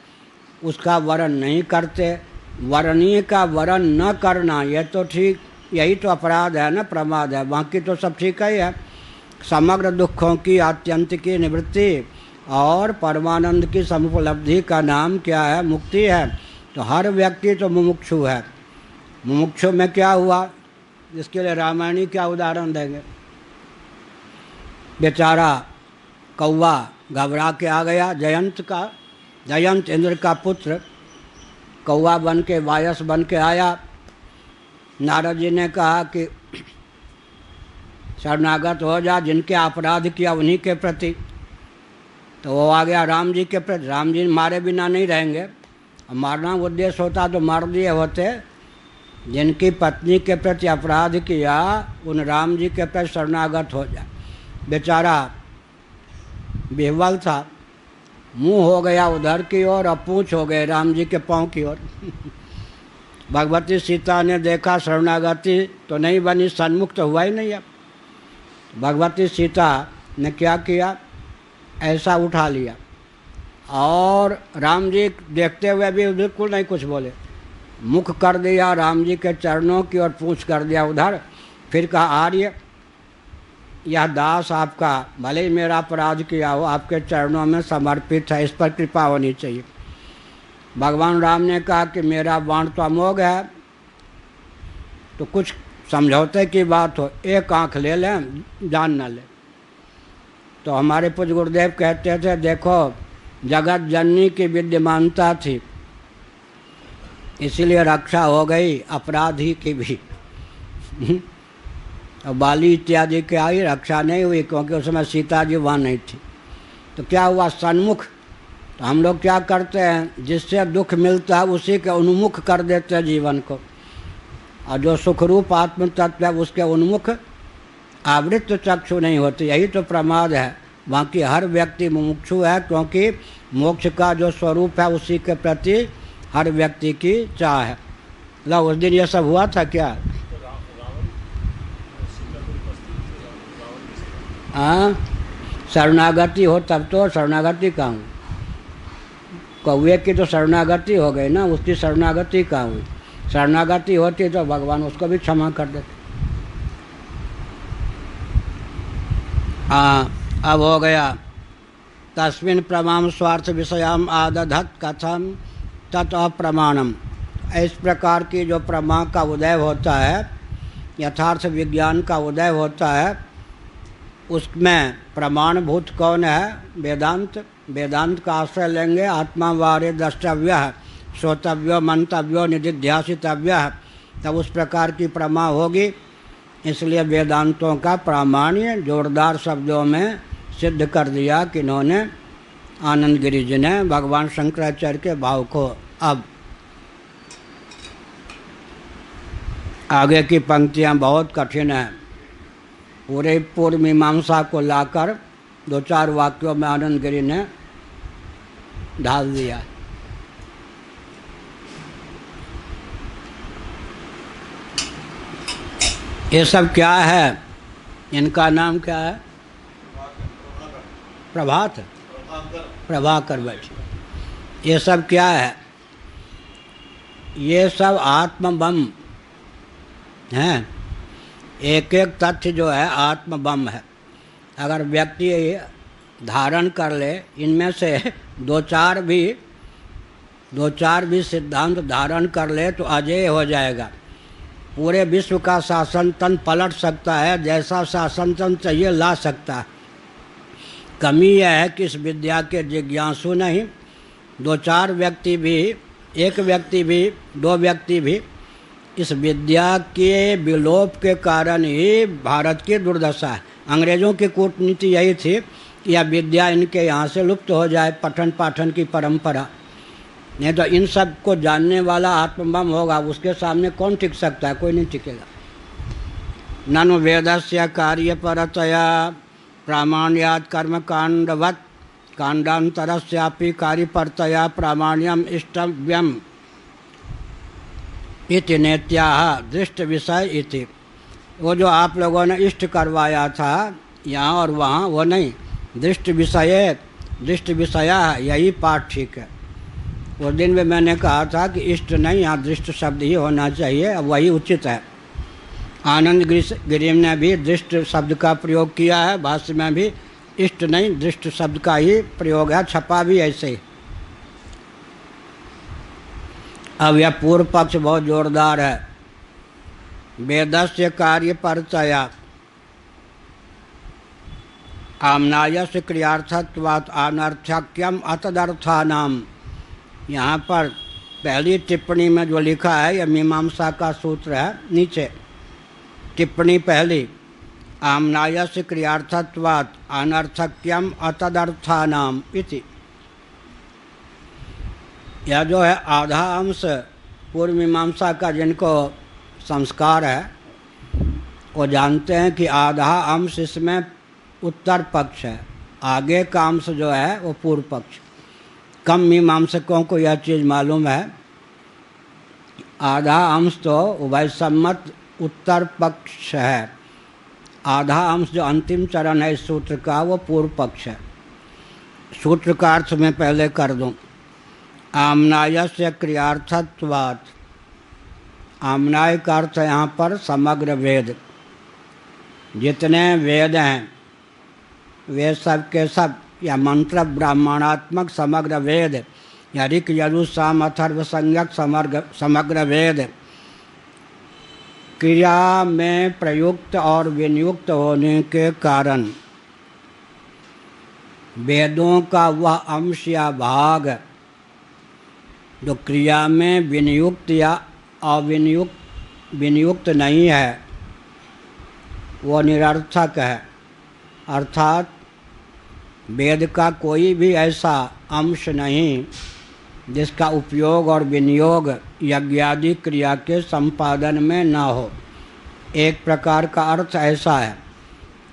उसका वर्ण नहीं करते। वर्णीय का वर्ण न करना यह तो ठीक, यही तो अपराध है ना, प्रमाद है। बाकी तो सब ठीक ही है। समग्र दुखों की आत्यंत की निवृत्ति और परमानंद की समुपलब्धि का नाम क्या है? मुक्ति है। तो हर व्यक्ति तो मुमुक्षु है। मुमुक्षु में क्या हुआ? इसके लिए रामायणी क्या उदाहरण देंगे? बेचारा कौवा घबरा के आ गया, जयंत इंद्र का पुत्र कौवा बन के, वायस बन के आया। नारद जी ने कहा कि शरणागत हो जा, जिनके अपराध किया उन्हीं के प्रति। तो वो आ गया राम जी के प्रति। राम जी मारे बिना नहीं रहेंगे, मारना उद्देश्य होता तो मार दिए होते। जिनकी पत्नी के प्रति अपराध किया उन राम जी के प्रति शरणागत हो जा। बेचारा बेहवल था, मुंह हो गया उधर की ओर और पूँछ हो गए राम जी के पाँव की ओर। भगवती सीता ने देखा शरणागति तो नहीं बनी, सन्मुख तो हुआ ही नहीं। अब भगवती सीता ने क्या किया, ऐसा उठा लिया और राम जी देखते हुए भी बिल्कुल नहीं कुछ बोले, मुख कर दिया राम जी के चरणों की और पूछ कर दिया उधर। फिर कहा, आर्य यह दास आपका भले ही मेरा अपराध किया हो आपके चरणों में समर्पित है, इस पर कृपा होनी चाहिए। भगवान राम ने कहा कि मेरा बाण तो अमोघ है, तो कुछ समझौते की बात हो, एक आँख ले लें जान न ले। तो हमारे पूज्य गुरुदेव कहते थे, देखो जगत जननी की विद्यमानता थी इसीलिए रक्षा हो गई अपराधी की भी। और बाली इत्यादि की आई रक्षा नहीं हुई क्योंकि उस समय सीता जी वहाँ नहीं थी। तो क्या हुआ, सन्मुख। तो हम लोग क्या करते हैं, जिससे दुख मिलता है उसी के उन्मुख कर देते हैं जीवन को, और जो सुखरूप आत्म तत्व है उसके उन्मुख आवृत्त चक्षु नहीं होती। यही तो प्रमाद है। बाकी हर व्यक्ति मुमुक्षु है क्योंकि मोक्ष का जो स्वरूप है उसी के प्रति हर व्यक्ति की चाह है। लो उस दिन ये सब हुआ था क्या? हाँ, शरणागति हो तब तो। शरणागति कहाँ हुई? कौवे की तो शरणागति हो गई ना, उसकी शरणागति कहाँ हुई? शरणागति होती तो भगवान उसको भी क्षमा कर देते। हाँ, अब हो गया। तस्मिन् प्रमाण स्वार्थ विषयाम आदधत कथम तत् अप्रमाणम। इस प्रकार की जो प्रमा का उदय होता है, यथार्थ विज्ञान का उदय होता है, उसमें प्रमाणभूत कौन है? वेदांत। वेदांत का आश्रय लेंगे। आत्मा वारे द्रष्टव्य है, श्रोतव्य, मंतव्य, निधिध्यासितव्य है, तब उस प्रकार की प्रमा होगी। इसलिए वेदांतों का प्रामाण्य जोरदार शब्दों में सिद्ध कर दिया कि इन्होंने आनंद गिरि जी ने भगवान शंकराचार्य के भाव को। अब आगे की पंक्तियां बहुत कठिन हैं। पूरे पूर्व मीमांसा को लाकर दो चार वाक्यों में आनंद गिरि ने ढाल दिया। ये सब क्या है? इनका नाम क्या है? प्रभात, प्रभाकर बैठिए। ये सब क्या है? ये सब आत्म बम हैं। एक एक तथ्य जो है आत्म बम है। अगर व्यक्ति धारण कर ले, इनमें से दो चार भी सिद्धांत धारण कर ले तो अजेय हो जाएगा। पूरे विश्व का शासन तंत्र पलट सकता है, जैसा शासन तंत्र चाहिए ला सकता है। कमी यह है कि इस विद्या के जिज्ञासु नहीं, दो चार व्यक्ति भी, एक व्यक्ति भी, दो व्यक्ति भी, इस विद्या के विलोप के कारण ही भारत की दुर्दशा है। अंग्रेज़ों की कूटनीति यही थी कि यह विद्या इनके यहाँ से लुप्त हो जाए, पठन पाठन की परंपरा। नहीं तो इन सब को जानने वाला आत्मबम होगा, उसके सामने कौन टिक सकता है? कोई नहीं टिकेगा। ननु वेदस्य कार्य परतया प्रामाण्यात् कर्म कांडवत् कांडांतरस्यापि कार्य परतया प्रामाण्यम इष्टव्यम इति नेत्याः दृष्ट विषय इति। वो जो आप लोगों ने इष्ट करवाया था यहाँ और वहाँ, वो नहीं, दृष्ट विषय, दृष्ट विषया है, यही पाठ ठीक है। उस दिन में मैंने कहा था कि इष्ट नहीं, यहाँ दृष्ट शब्द ही होना चाहिए, अब वही उचित है। आनंद गिरि ने भी दृष्ट शब्द का प्रयोग किया है, भाष्य में भी इष्ट नहीं दृष्ट शब्द का ही प्रयोग है, छपा भी ऐसे ही। अब यह पूर्व पक्ष बहुत जोरदार है। वेदस्य कार्य परतया आमनायस्य क्रियार्थत्वात् अनर्थक्यम अतदर्थानाम। यहाँ पर पहली टिप्पणी में जो लिखा है यह मीमांसा का सूत्र है। नीचे टिप्पणी पहली, आमनायस्य क्रियार्थत्वात् अनर्थक्यम अतदर्थानाम इति। यह जो है आधा अंश पूर्व मीमांसा का जिनको संस्कार है वो जानते हैं कि आधा अंश इसमें उत्तर पक्ष है, आगे का अंश जो है वो पूर्व पक्ष। कम मीमांसकों को यह चीज़ मालूम है। आधा अंश तो उभय सम्मत उत्तर पक्ष है, आधा अंश जो अंतिम चरण है इस सूत्र का वो पूर्व पक्ष है। सूत्र का अर्थ मैं पहले कर दूं। आम्नायस्य क्रियार्थत्वात्, आम्नाय का अर्थ है यहाँ पर समग्र वेद। जितने वेद हैं वे सब के सब, या मंत्र ब्राह्मणात्मक समग्र वेद, या ऋक् यजुः साम अथर्व संज्ञक समग्र वेद क्रिया में प्रयुक्त और विनियुक्त होने के कारण वेदों का वह अंश या भाग जो क्रिया में विनियुक्त या विनियुक्त नहीं है वो निरर्थक है। अर्थात वेद का कोई भी ऐसा अंश नहीं जिसका उपयोग और विनियोग यज्ञादि क्रिया के संपादन में न हो। एक प्रकार का अर्थ ऐसा है।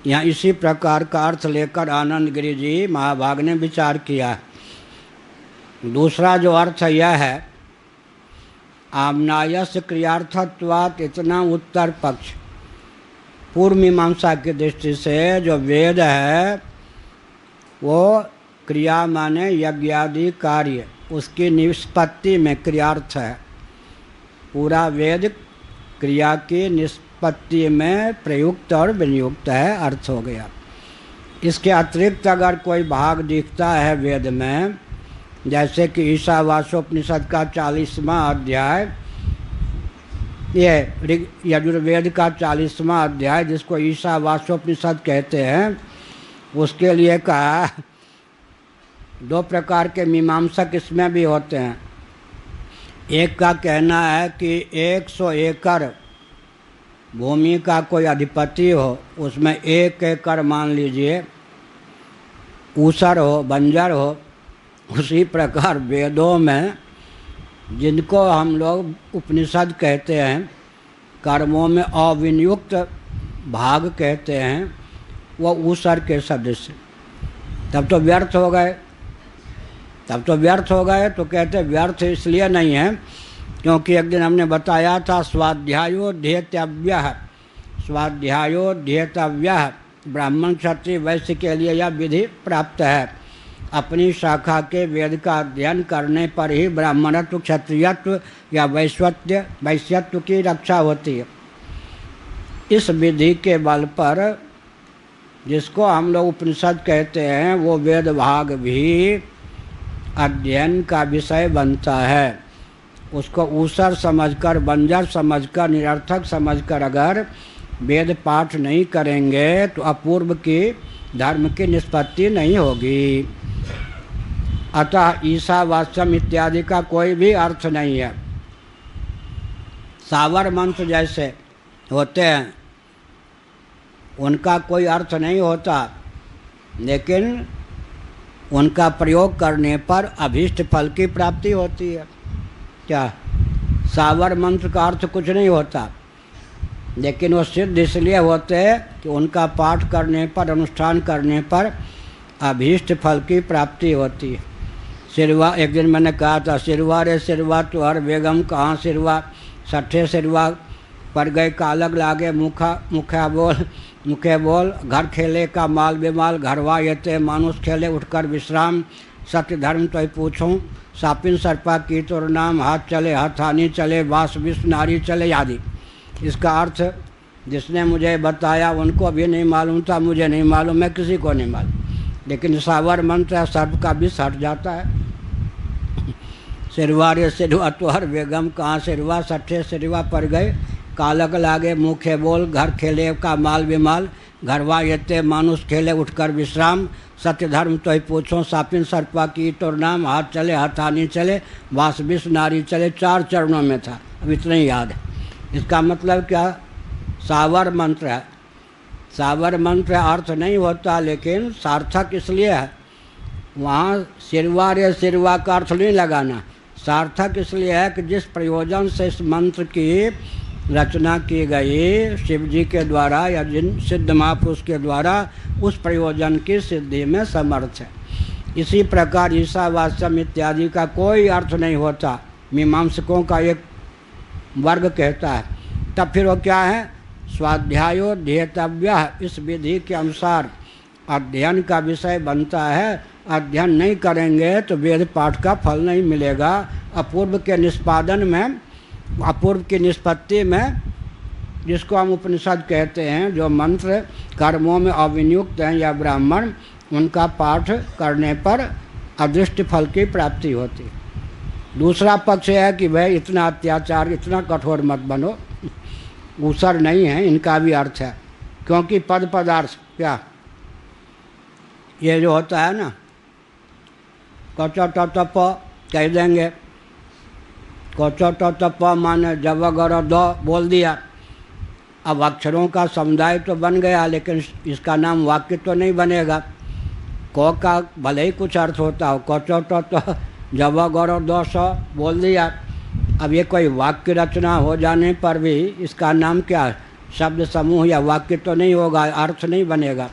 यहाँ इसी प्रकार का अर्थ लेकर आनंद गिरि जी महाभाग ने विचार किया है। दूसरा जो अर्थ यह है, आम्नायस्य क्रियार्थत्वात्, इतना उत्तर पक्ष। पूर्व मीमांसा की दृष्टि से जो वेद है वो क्रिया माने यज्ञादि कार्य, उसकी निष्पत्ति में क्रियार्थ है। पूरा वेद क्रिया की निष्पत्ति में प्रयुक्त और विनियुक्त है, अर्थ हो गया। इसके अतिरिक्त अगर कोई भाग दिखता है वेद में, जैसे कि ईशावास्योपनिषद का 40वां अध्याय, ये यजुर्वेद का 40वां अध्याय जिसको ईशावास्योपनिषद कहते हैं, उसके लिए कहा दो प्रकार के मीमांसक इसमें भी होते हैं। एक का कहना है कि 100 एकड़ भूमि का कोई अधिपति हो, उसमें 1 एकड़ मान लीजिए ऊसर हो, बंजर हो। उसी प्रकार वेदों में जिनको हम लोग उपनिषद कहते हैं, कर्मों में अविनियुक्त भाग कहते हैं, वो ऊसर के सदृश। तब तो व्यर्थ हो गए, तो कहते व्यर्थ इसलिए नहीं है क्योंकि एक दिन हमने बताया था स्वाध्यायोध्येतव्यः, स्वाध्यायोध्येतव्यः, ब्राह्मण क्षत्रिय वैश्य के लिए यह विधि प्राप्त है। अपनी शाखा के वेद का अध्ययन करने पर ही ब्राह्मणत्व, क्षत्रियत्व या वैश्यत्व की रक्षा होती है। इस विधि के बल पर जिसको हम लोग उपनिषद कहते हैं वो वेद भाग भी अध्ययन का विषय बनता है। उसको ऊसर समझकर, बंजर समझकर, निरर्थक समझकर अगर वेद पाठ नहीं करेंगे तो अपूर्व की धर्म की निष्पत्ति नहीं होगी। अतः ईशावास्यम इत्यादि का कोई भी अर्थ नहीं है। सावर मंत्र जैसे होते हैं उनका कोई अर्थ नहीं होता, लेकिन उनका प्रयोग करने पर अभीष्ट फल की प्राप्ति होती है। क्या सावर मंत्र का अर्थ कुछ नहीं होता, लेकिन वो सिद्ध इसलिए होते हैं कि उनका पाठ करने पर, अनुष्ठान करने पर अभीष्ट फल की प्राप्ति होती है। सिरवा, एक दिन मैंने कहा था, सिरवा रे सिरवा तो हर बेगम कहाँ सिरवा, सठे सिरवा पर गए कालग लागे मुखे बोल घर खेले का माल बेमाल, घरवा येते मानुष खेले उठकर विश्राम, सत्य धर्म तो पूछूं, सापिन सर्पा की तोर नाम, हाथ चले हाथानी चले, वास विश्व नारी चले आदि। इसका अर्थ जिसने मुझे बताया उनको भी नहीं मालूम था, मुझे नहीं मालूम, मैं किसी को नहीं मालूम। लेकिन सावर मंत्र सर्प का भी सट जाता है। सिरवा रे सिरवा तुहर बेगम कहाँ सिरवा, सठे सिरवा पर गए कालक लागे मुखे बोल, घर खेले का माल बेमाल, घरवा येते मानुष खेले उठकर विश्राम, सत्य धर्म तो ही पूछो, सापिन सर्पा की तोर नाम, हाथ चले हाथानी चले, वास विश्व नारी चले। 4 चरणों में था, अब इतना ही याद है। इसका मतलब क्या, सावर मंत्र है। सावर मंत्र अर्थ नहीं होता, लेकिन सार्थक इसलिए है। वहाँ सिरवा रे सिरवा का अर्थ नहीं लगाना, सार्थक इसलिए है कि जिस प्रयोजन से इस मंत्र की रचना की गई शिव जी के द्वारा या जिन सिद्ध महापुरुष के द्वारा, उस प्रयोजन की सिद्धि में समर्थ है। इसी प्रकार ईशावास्यम इत्यादि का कोई अर्थ नहीं होता। मीमांसकों का एक वर्ग कहता है। तब फिर वो क्या है, स्वाध्यायो ध्येतव्य, इस विधि के अनुसार अध्ययन का विषय बनता है। अध्ययन नहीं करेंगे तो वेद पाठ का फल नहीं मिलेगा। अपूर्व के निष्पादन में, अपूर्व की निष्पत्ति में, जिसको हम उपनिषद कहते हैं, जो मंत्र कर्मों में अविनियुक्त हैं या ब्राह्मण, उनका पाठ करने पर अदृष्ट फल की प्राप्ति होती। दूसरा पक्ष है कि भाई इतना अत्याचार, इतना कठोर मत बनो, ऊसर नहीं है, इनका भी अर्थ है। क्योंकि पद पदार्थ क्या, ये जो होता है ना, कचटप कह देंगे, कचटप माने जब अगर द बोल दिया, अब अक्षरों का समुदाय तो बन गया, लेकिन इसका नाम वाक्य तो नहीं बनेगा। क का भले ही कुछ अर्थ होता हो, कचटप जब अगर द स बोल दिया, अब ये कोई वाक्य रचना हो जाने पर भी इसका नाम क्या, शब्द समूह या वाक्य तो नहीं होगा, अर्थ नहीं बनेगा।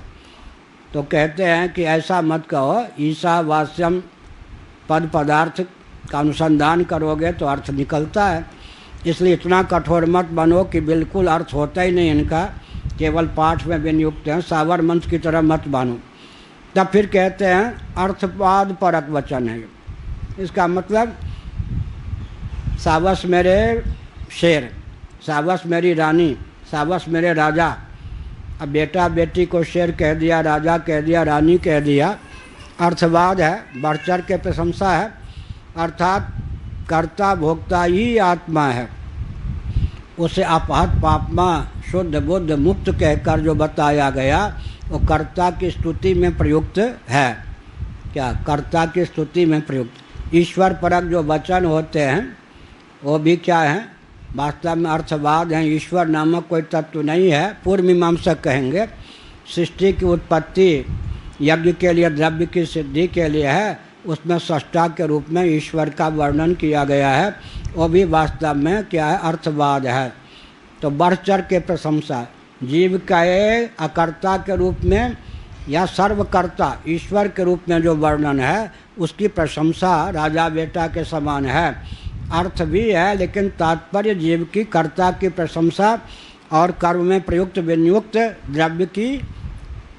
तो कहते हैं कि ऐसा मत कहो, ईशावास्यम पद पदार्थ का अनुसंधान करोगे तो अर्थ निकलता है। इसलिए इतना कठोर मत बनो कि बिल्कुल अर्थ होता ही नहीं इनका, केवल पाठ में विनियुक्त हैं, सावर मंत्र की तरह मत बानो। तब फिर कहते हैं अर्थवाद परक वचन है। इसका मतलब सावस मेरे शेर, सावस मेरी रानी, सावस मेरे राजा। अब बेटा बेटी को शेर कह दिया, राजा कह दिया, रानी कह दिया, अर्थवाद है, बढ़ चढ़ के प्रशंसा है। अर्थात कर्ता भोक्ता ही आत्मा है, उसे अपहत पापमा शुद्ध बुद्ध मुक्त कहकर जो बताया गया वो कर्ता की स्तुति में प्रयुक्त है। क्या, कर्ता की स्तुति में प्रयुक्त। ईश्वर परक जो वचन होते हैं वो भी क्या है, वास्तव में अर्थवाद हैं। ईश्वर नामक कोई तत्व नहीं है, पूर्व मीमांसक कहेंगे। सृष्टि की उत्पत्ति यज्ञ के लिए, द्रव्य की सिद्धि के लिए है, उसमें सृष्टा के रूप में ईश्वर का वर्णन किया गया है, वो भी वास्तव में क्या है, अर्थवाद है। तो बढ़ चढ़ के प्रशंसा, जीव का अकर्ता के रूप में या सर्वकर्ता ईश्वर के रूप में जो वर्णन है उसकी प्रशंसा राजा बेटा के समान है। अर्थ भी है, लेकिन तात्पर्य जीव की कर्ता की प्रशंसा और कर्म में प्रयुक्त विनियुक्त द्रव्य की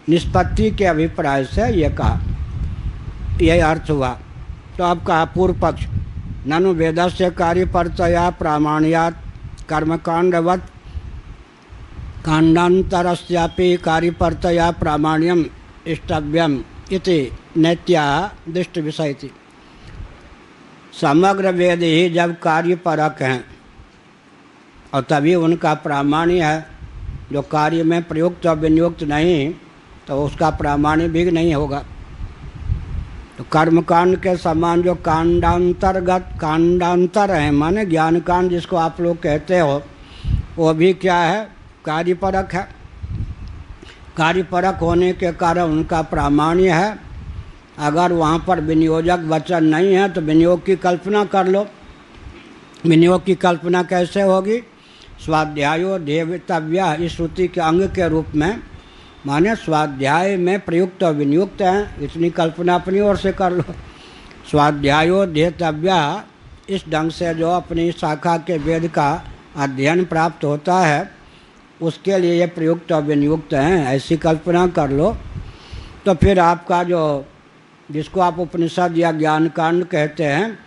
निष्पत्ति के अभिप्राय से ये कहा, यह अर्थ हुआ। तो अब कहा पूर्व पक्ष, ननु वेदस्य कार्यपर्तया प्रामाण्यात् कर्मकांडवत् कांडांतरस्यापि कार्यपर्तया प्रामाण्यम इष्टव्यम इति नैत्या दृष्ट विषय थी। समग्र वेद ही जब कार्यपरक हैं और तभी उनका प्रामाण्य है, जो कार्य में प्रयुक्त और विनियुक्त नहीं तो उसका प्रामाण्य भी नहीं होगा। तो कर्मकांड के समान जो कांडांतर्गत, कांडांतर है माने ज्ञान कांड जिसको आप लोग कहते हो, वो भी क्या है, कार्यपरक है। कार्यपरक होने के कारण उनका प्रामाण्य है। अगर वहाँ पर विनियोजक वचन नहीं है तो विनियोग की कल्पना कर लो। विनियोग की कल्पना कैसे होगी, स्वाध्यायो ध्येतव्य इस श्रुति के अंग के रूप में, माने स्वाध्याय में प्रयुक्त और विनियुक्त हैं, इतनी कल्पना अपनी ओर से कर लो। स्वाध्यायो ध्येतव्य, इस ढंग से जो अपनी शाखा के वेद का अध्ययन प्राप्त होता है उसके लिए ये प्रयुक्त और विनियुक्त हैं, ऐसी कल्पना कर लो। तो फिर आपका जो, जिसको आप उपनिषद या ज्ञान कांड कहते हैं,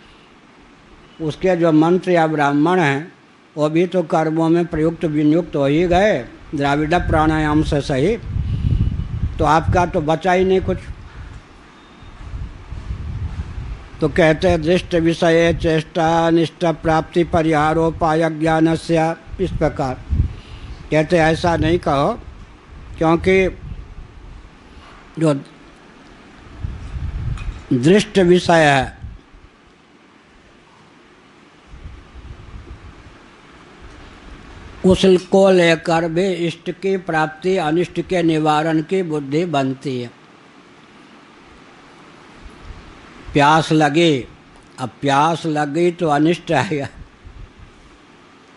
उसके जो मंत्र या ब्राह्मण हैं वो भी तो कर्मों में प्रयुक्त विनियुक्त हो ही गए, द्राविड़ प्राणायाम से सही। तो आपका तो बचा ही नहीं कुछ। तो कहते हैं दृष्ट विषय चेष्टा निष्ठ प्राप्ति परिहारोपाय ज्ञान से, इस प्रकार कहते ऐसा नहीं कहो, क्योंकि जो दृष्ट विषय है उसको लेकर भी इष्ट की प्राप्ति अनिष्ट के निवारण की बुद्धि बनती है। प्यास लगी, अब प्यास लगी तो अनिष्ट है,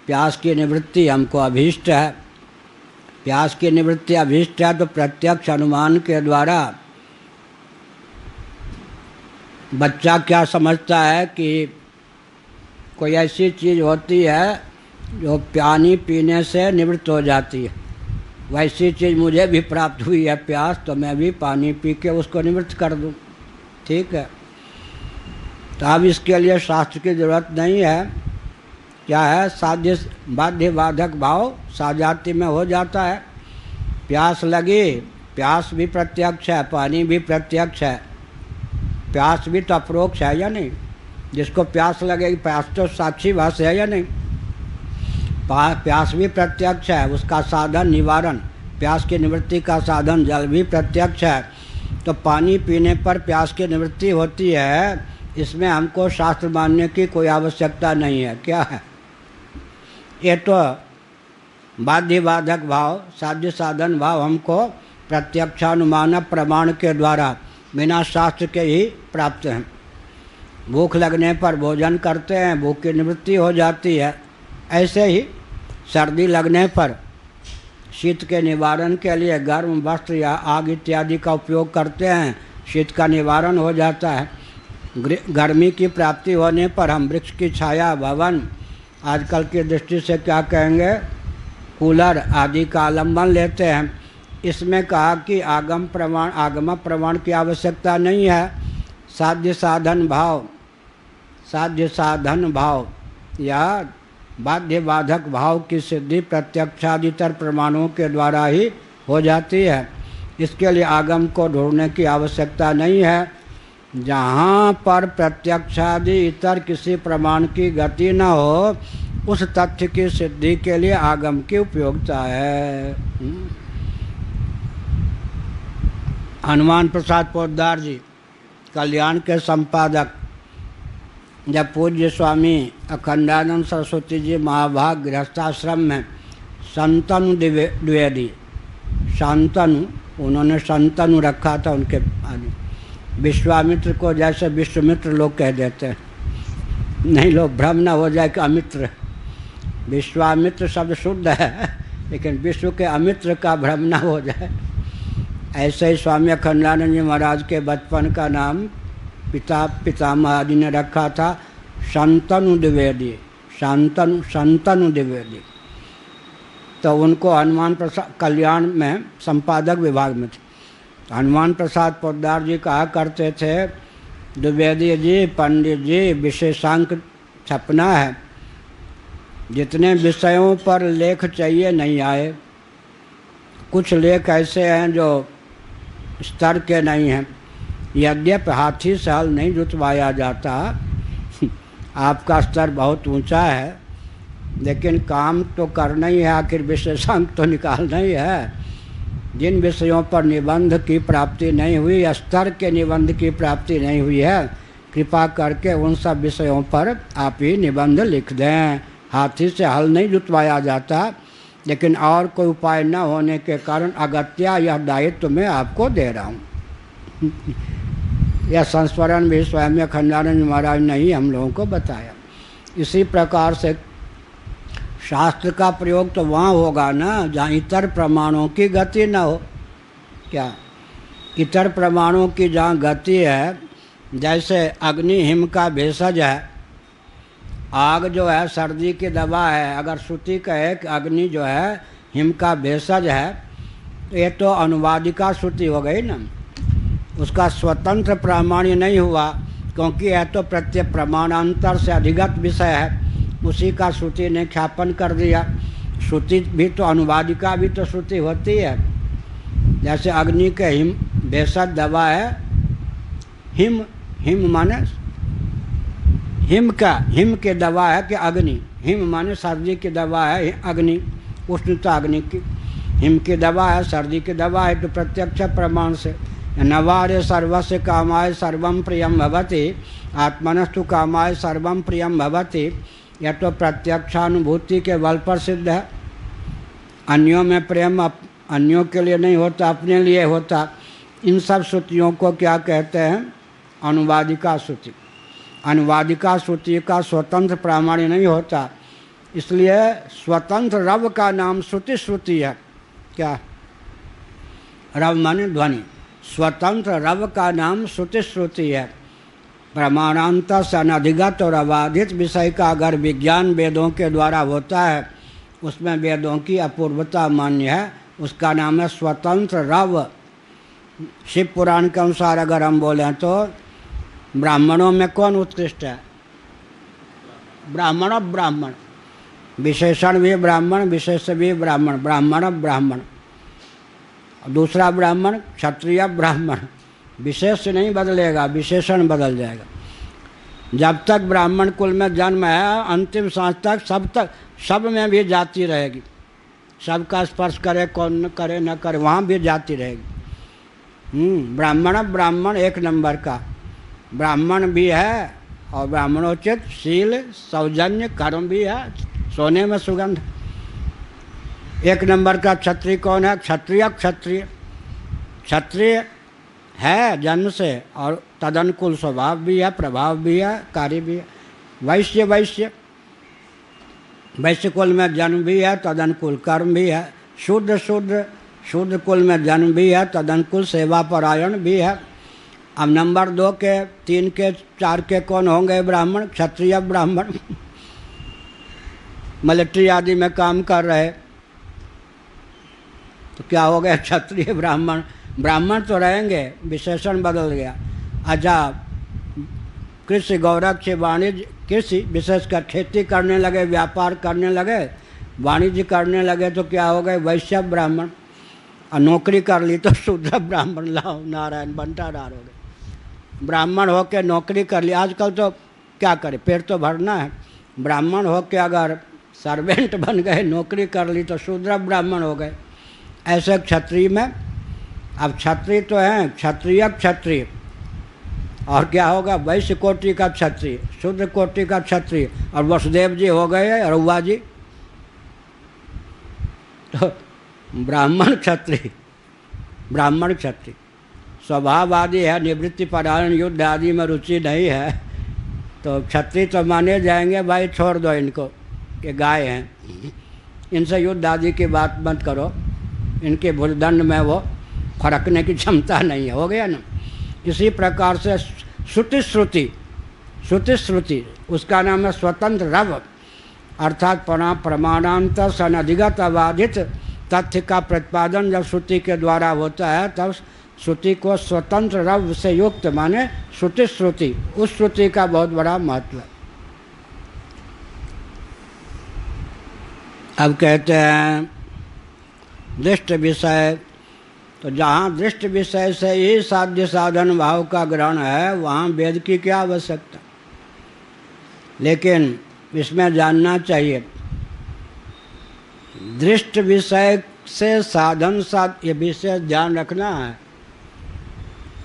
प्यास की निवृत्ति हमको अभीष्ट है। प्यास की निवृत्ति अभीष्ट है तो प्रत्यक्ष अनुमान के द्वारा बच्चा क्या समझता है कि कोई ऐसी चीज़ होती है जो पानी पीने से निवृत्त हो जाती है, वैसी चीज़ मुझे भी प्राप्त हुई है प्यास, तो मैं भी पानी पी के उसको निवृत्त कर दूँ। ठीक है, तो अब इसके लिए शास्त्र की जरूरत नहीं है। क्या है, साध्य बाध्य बाधक भाव साजाती में हो जाता है। प्यास लगी, प्यास भी प्रत्यक्ष है, पानी भी प्रत्यक्ष है, प्यास भी तो अप्रोक्ष है या नहीं। जिसको प्यास लगेगी, प्यास तो साक्षी भास है या नहीं। प्यास भी प्रत्यक्ष है, उसका साधन निवारण, प्यास की निवृत्ति का साधन जल भी प्रत्यक्ष है। तो पानी पीने पर प्यास की निवृत्ति होती है, इसमें हमको शास्त्र मानने की कोई आवश्यकता नहीं है। क्या है, ये तो बाध्य बाधक भाव साध्य साधन भाव हमको प्रत्यक्षानुमान प्रमाण के द्वारा बिना शास्त्र के ही प्राप्त हैं। भूख लगने पर भोजन करते हैं, भूख की निवृत्ति हो जाती है। ऐसे ही सर्दी लगने पर शीत के निवारण के लिए गर्म वस्त्र या आग इत्यादि का उपयोग करते हैं, शीत का निवारण हो जाता है। गर्मी की प्राप्ति होने पर हम वृक्ष की छाया, भवन, आजकल की दृष्टि से क्या कहेंगे, कूलर आदि का आलम्बन लेते हैं। इसमें कहा कि आगम प्रमाण की आवश्यकता नहीं है। साध्य साधन भाव या बाध्य बाधक भाव की सिद्धि प्रत्यक्षादितर प्रमाणों के द्वारा ही हो जाती है। इसके लिए आगम को ढूंढने की आवश्यकता नहीं है। जहाँ पर प्रत्यक्षादि इतर किसी प्रमाण की गति न हो, उस तथ्य की सिद्धि के लिए आगम की उपयोगिता है। हनुमान प्रसाद पोद्दार जी कल्याण के संपादक, जब पूज्य स्वामी अखंडानंद सरस्वती जी महाभाग गृहस्थाश्रम में संतनु द्विवेदी, शांतनु उन्होंने संतनु रखा था उनके आदि। विश्वामित्र को जैसे विश्वमित्र लोग कह देते हैं, नहीं लोग भ्रम न हो जाए कि अमित्र। विश्वामित्र शब्द शुद्ध है, लेकिन विश्व के अमित्र का भ्रम न हो जाए। ऐसे ही स्वामी अखंडानंद जी महाराज के बचपन का नाम पितामह आदि ने रखा था शांतनु द्विवेदी, शांतनु द्विवेदी। तो उनको हनुमान प्रसाद कल्याण में संपादक विभाग में थे। हनुमान प्रसाद पोद्दार जी कहा करते थे, द्विवेदी जी, पंडित जी, विशेषांक छपना है, जितने विषयों पर लेख चाहिए नहीं आए। कुछ लेख ऐसे हैं जो स्तर के नहीं हैं। यद्यपि हाथी से हल नहीं जुतवाया जाता, आपका स्तर बहुत ऊंचा है, लेकिन काम तो करना ही है, आखिर विशेषांक तो निकालना ही है। जिन विषयों पर निबंध की प्राप्ति नहीं हुई, स्तर के निबंध की प्राप्ति नहीं हुई है, कृपा करके उन सब विषयों पर आप ही निबंध लिख दें। हाथी से हल नहीं जुतवाया जाता, लेकिन और कोई उपाय न होने के कारण अगत्या यह दायित्व मैं आपको दे रहा हूँ। यह संस्मरण भी स्वयं अखंडानंद महाराज ने ही हम लोगों को बताया। इसी प्रकार से शास्त्र का प्रयोग तो वहाँ होगा ना जहाँ इतर प्रमाणों की गति न हो। क्या इतर प्रमाणों की जहाँ गति है, जैसे अग्नि हिम का भेषज है, आग जो है सर्दी की दवा है। अगर श्रुति कहे कि अग्नि जो है हिम का भेषज है, तो ये तो अनुवादिका श्रुति हो गई ना, उसका स्वतंत्र प्रामाण्य नहीं हुआ, क्योंकि यह तो प्रत्येक प्रमाणांतर से अधिगत विषय है, उसी का श्रुति ने ख्यापन कर दिया। श्रुति भी तो अनुवादिका भी तो श्रुति होती है। जैसे अग्नि के हिम भेषज दवा है, हिम माने हिम के दवा है कि अग्नि, हिम माने सर्दी की दवा है, अग्नि उष्णता अग्नि की, हिम की दवा है, सर्दी की दवा है। तो प्रत्यक्ष प्रमाण से नवारे सर्वस्य कामाय सर्वम प्रियम भवति, आत्मनस्तु कामाय सर्वम प्रियम भवति। यह तो प्रत्यक्षानुभूति के बल पर सिद्ध है। अन्यों में प्रेम अन्यों के लिए नहीं होता, अपने लिए होता। इन सब श्रुतियों को क्या कहते हैं? अनुवादिका श्रुति। अनुवादिका श्रुति का स्वतंत्र प्रामाण्य नहीं होता, इसलिए स्वतंत्र रव का नाम श्रुति है। क्या? रव माने ध्वनि। स्वतंत्र रव का नाम श्रुति है। प्रमाणांत से अनधिगत और अबाधित विषय का अगर विज्ञान वेदों के द्वारा होता है, उसमें वेदों की अपूर्वता मान्य है। उसका नाम है स्वतंत्र रव। शिव पुराण के अनुसार अगर हम बोलें तो ब्राह्मणों में कौन उत्कृष्ट है? ब्राह्मण ब्राह्मण, विशेषण भी ब्राह्मण, विशेष भी ब्राह्मण, ब्राह्मण ब्राह्मण। दूसरा ब्राह्मण क्षत्रिय ब्राह्मण, विशेष नहीं बदलेगा, विशेषण बदल जाएगा। जब तक ब्राह्मण कुल में जन्म है, अंतिम सांस तक सब में भी जाति रहेगी। सबका स्पर्श करे कौन न करे न करे, वहाँ भी जाति रहेगी। ब्राह्मण ब्राह्मण एक नंबर का ब्राह्मण भी है, और ब्राह्मणोचित शील सौजन्य कर्म भी है, सोने में सुगंध। एक नंबर का क्षत्रिय कौन है? क्षत्रिय क्षत्रिय क्षत्रिय है जन्म से, और तदनुकूल स्वभाव भी है, प्रभाव भी है, कार्य भी है। वैश्य वैश्य वैश्य कुल में जन्म भी है, तदनुकूल कर्म भी है। शुद्ध शुद्ध शुद्ध कुल में जन्म भी है, तदनुकूल सेवा परायण भी है। अब नंबर 2 के 3 के 4 के कौन होंगे? ब्राह्मण क्षत्रिय ब्राह्मण, मिलिट्री आदि में काम कर रहे, तो क्या हो गया? क्षत्रिय ब्राह्मण। ब्राह्मण तो रहेंगे, विशेषण बदल गया। अच्छा, कृषि गौरक्ष वाणिज्य, कृषि विशेषकर खेती करने लगे, व्यापार करने लगे, वाणिज्य करने लगे, तो क्या हो गए? वैश्य ब्राह्मण। और नौकरी कर ली तो शूद्र ब्राह्मण। लाओ नारायण बंटाधार हो गए। ब्राह्मण होके नौकरी कर ली, आजकल तो क्या करे, पेट तो भरना है। ब्राह्मण होके अगर सर्वेंट बन गए, नौकरी कर ली, तो शूद्र ब्राह्मण हो गए। ऐसे क्षत्रिय में, अब क्षत्रिय तो हैं क्षत्रिय क्षत्रिय, और क्या होगा? वैश्य कोटि का क्षत्रिय, शुद्ध कोटि का क्षत्रिय, और वसुदेव जी हो गए अरुआ जी। तो ब्राह्मण क्षत्रिय, ब्राह्मण क्षत्रिय स्वभाव आदि है, निवृत्ति परायण, युद्ध आदि में रुचि नहीं है, तो क्षत्रिय तो माने जाएंगे। भाई छोड़ दो इनको, ये गाय हैं, इनसे युद्ध आदि की बात मत करो, इनके भुजदंड में वो फरकने की क्षमता नहीं है। हो गया ना? इसी प्रकार से श्रुति श्रुति श्रुति श्रुति उसका नाम है स्वतंत्र रव, अर्थात प्रमाणांतर से अनधिगत अबाधित तथ्य का प्रतिपादन जब श्रुति के द्वारा होता है, तब श्रुति को स्वतंत्र रव से युक्त माने श्रुति श्रुति। उस श्रुति का बहुत बड़ा महत्व है। अब कहते हैं दृष्ट विषय, तो जहाँ दृष्ट विषय से ही साध्य साधन भाव का ग्रहण है, वहाँ वेद की क्या आवश्यकता। लेकिन इसमें जानना चाहिए, दृष्ट विषय से साधन ये विशेष ध्यान रखना है।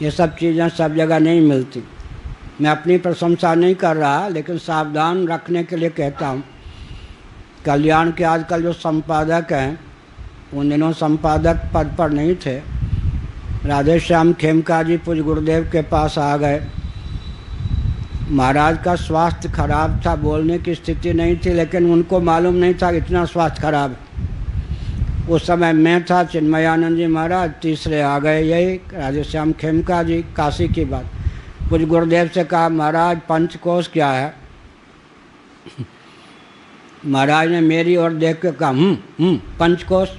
ये सब चीज़ें सब जगह नहीं मिलती। मैं अपनी प्रशंसा नहीं कर रहा, लेकिन सावधान रखने के लिए कहता हूँ। कल्याण के आजकल जो संपादक हैं, उन दिनों संपादक पद पर नहीं थे। राधे श्याम खेमका जी पूज्य गुरुदेव के पास आ गए। महाराज का स्वास्थ्य खराब था, बोलने की स्थिति नहीं थी, लेकिन उनको मालूम नहीं था इतना स्वास्थ्य खराब है। उस समय मैं था, चिन्मयानंद जी महाराज, तीसरे आ गए यही राधे श्याम खेमका जी। काशी की बात। पूज्य गुरुदेव से कहा, महाराज पंचकोश क्या है? महाराज ने मेरी ओर देख के कहा पंचकोश।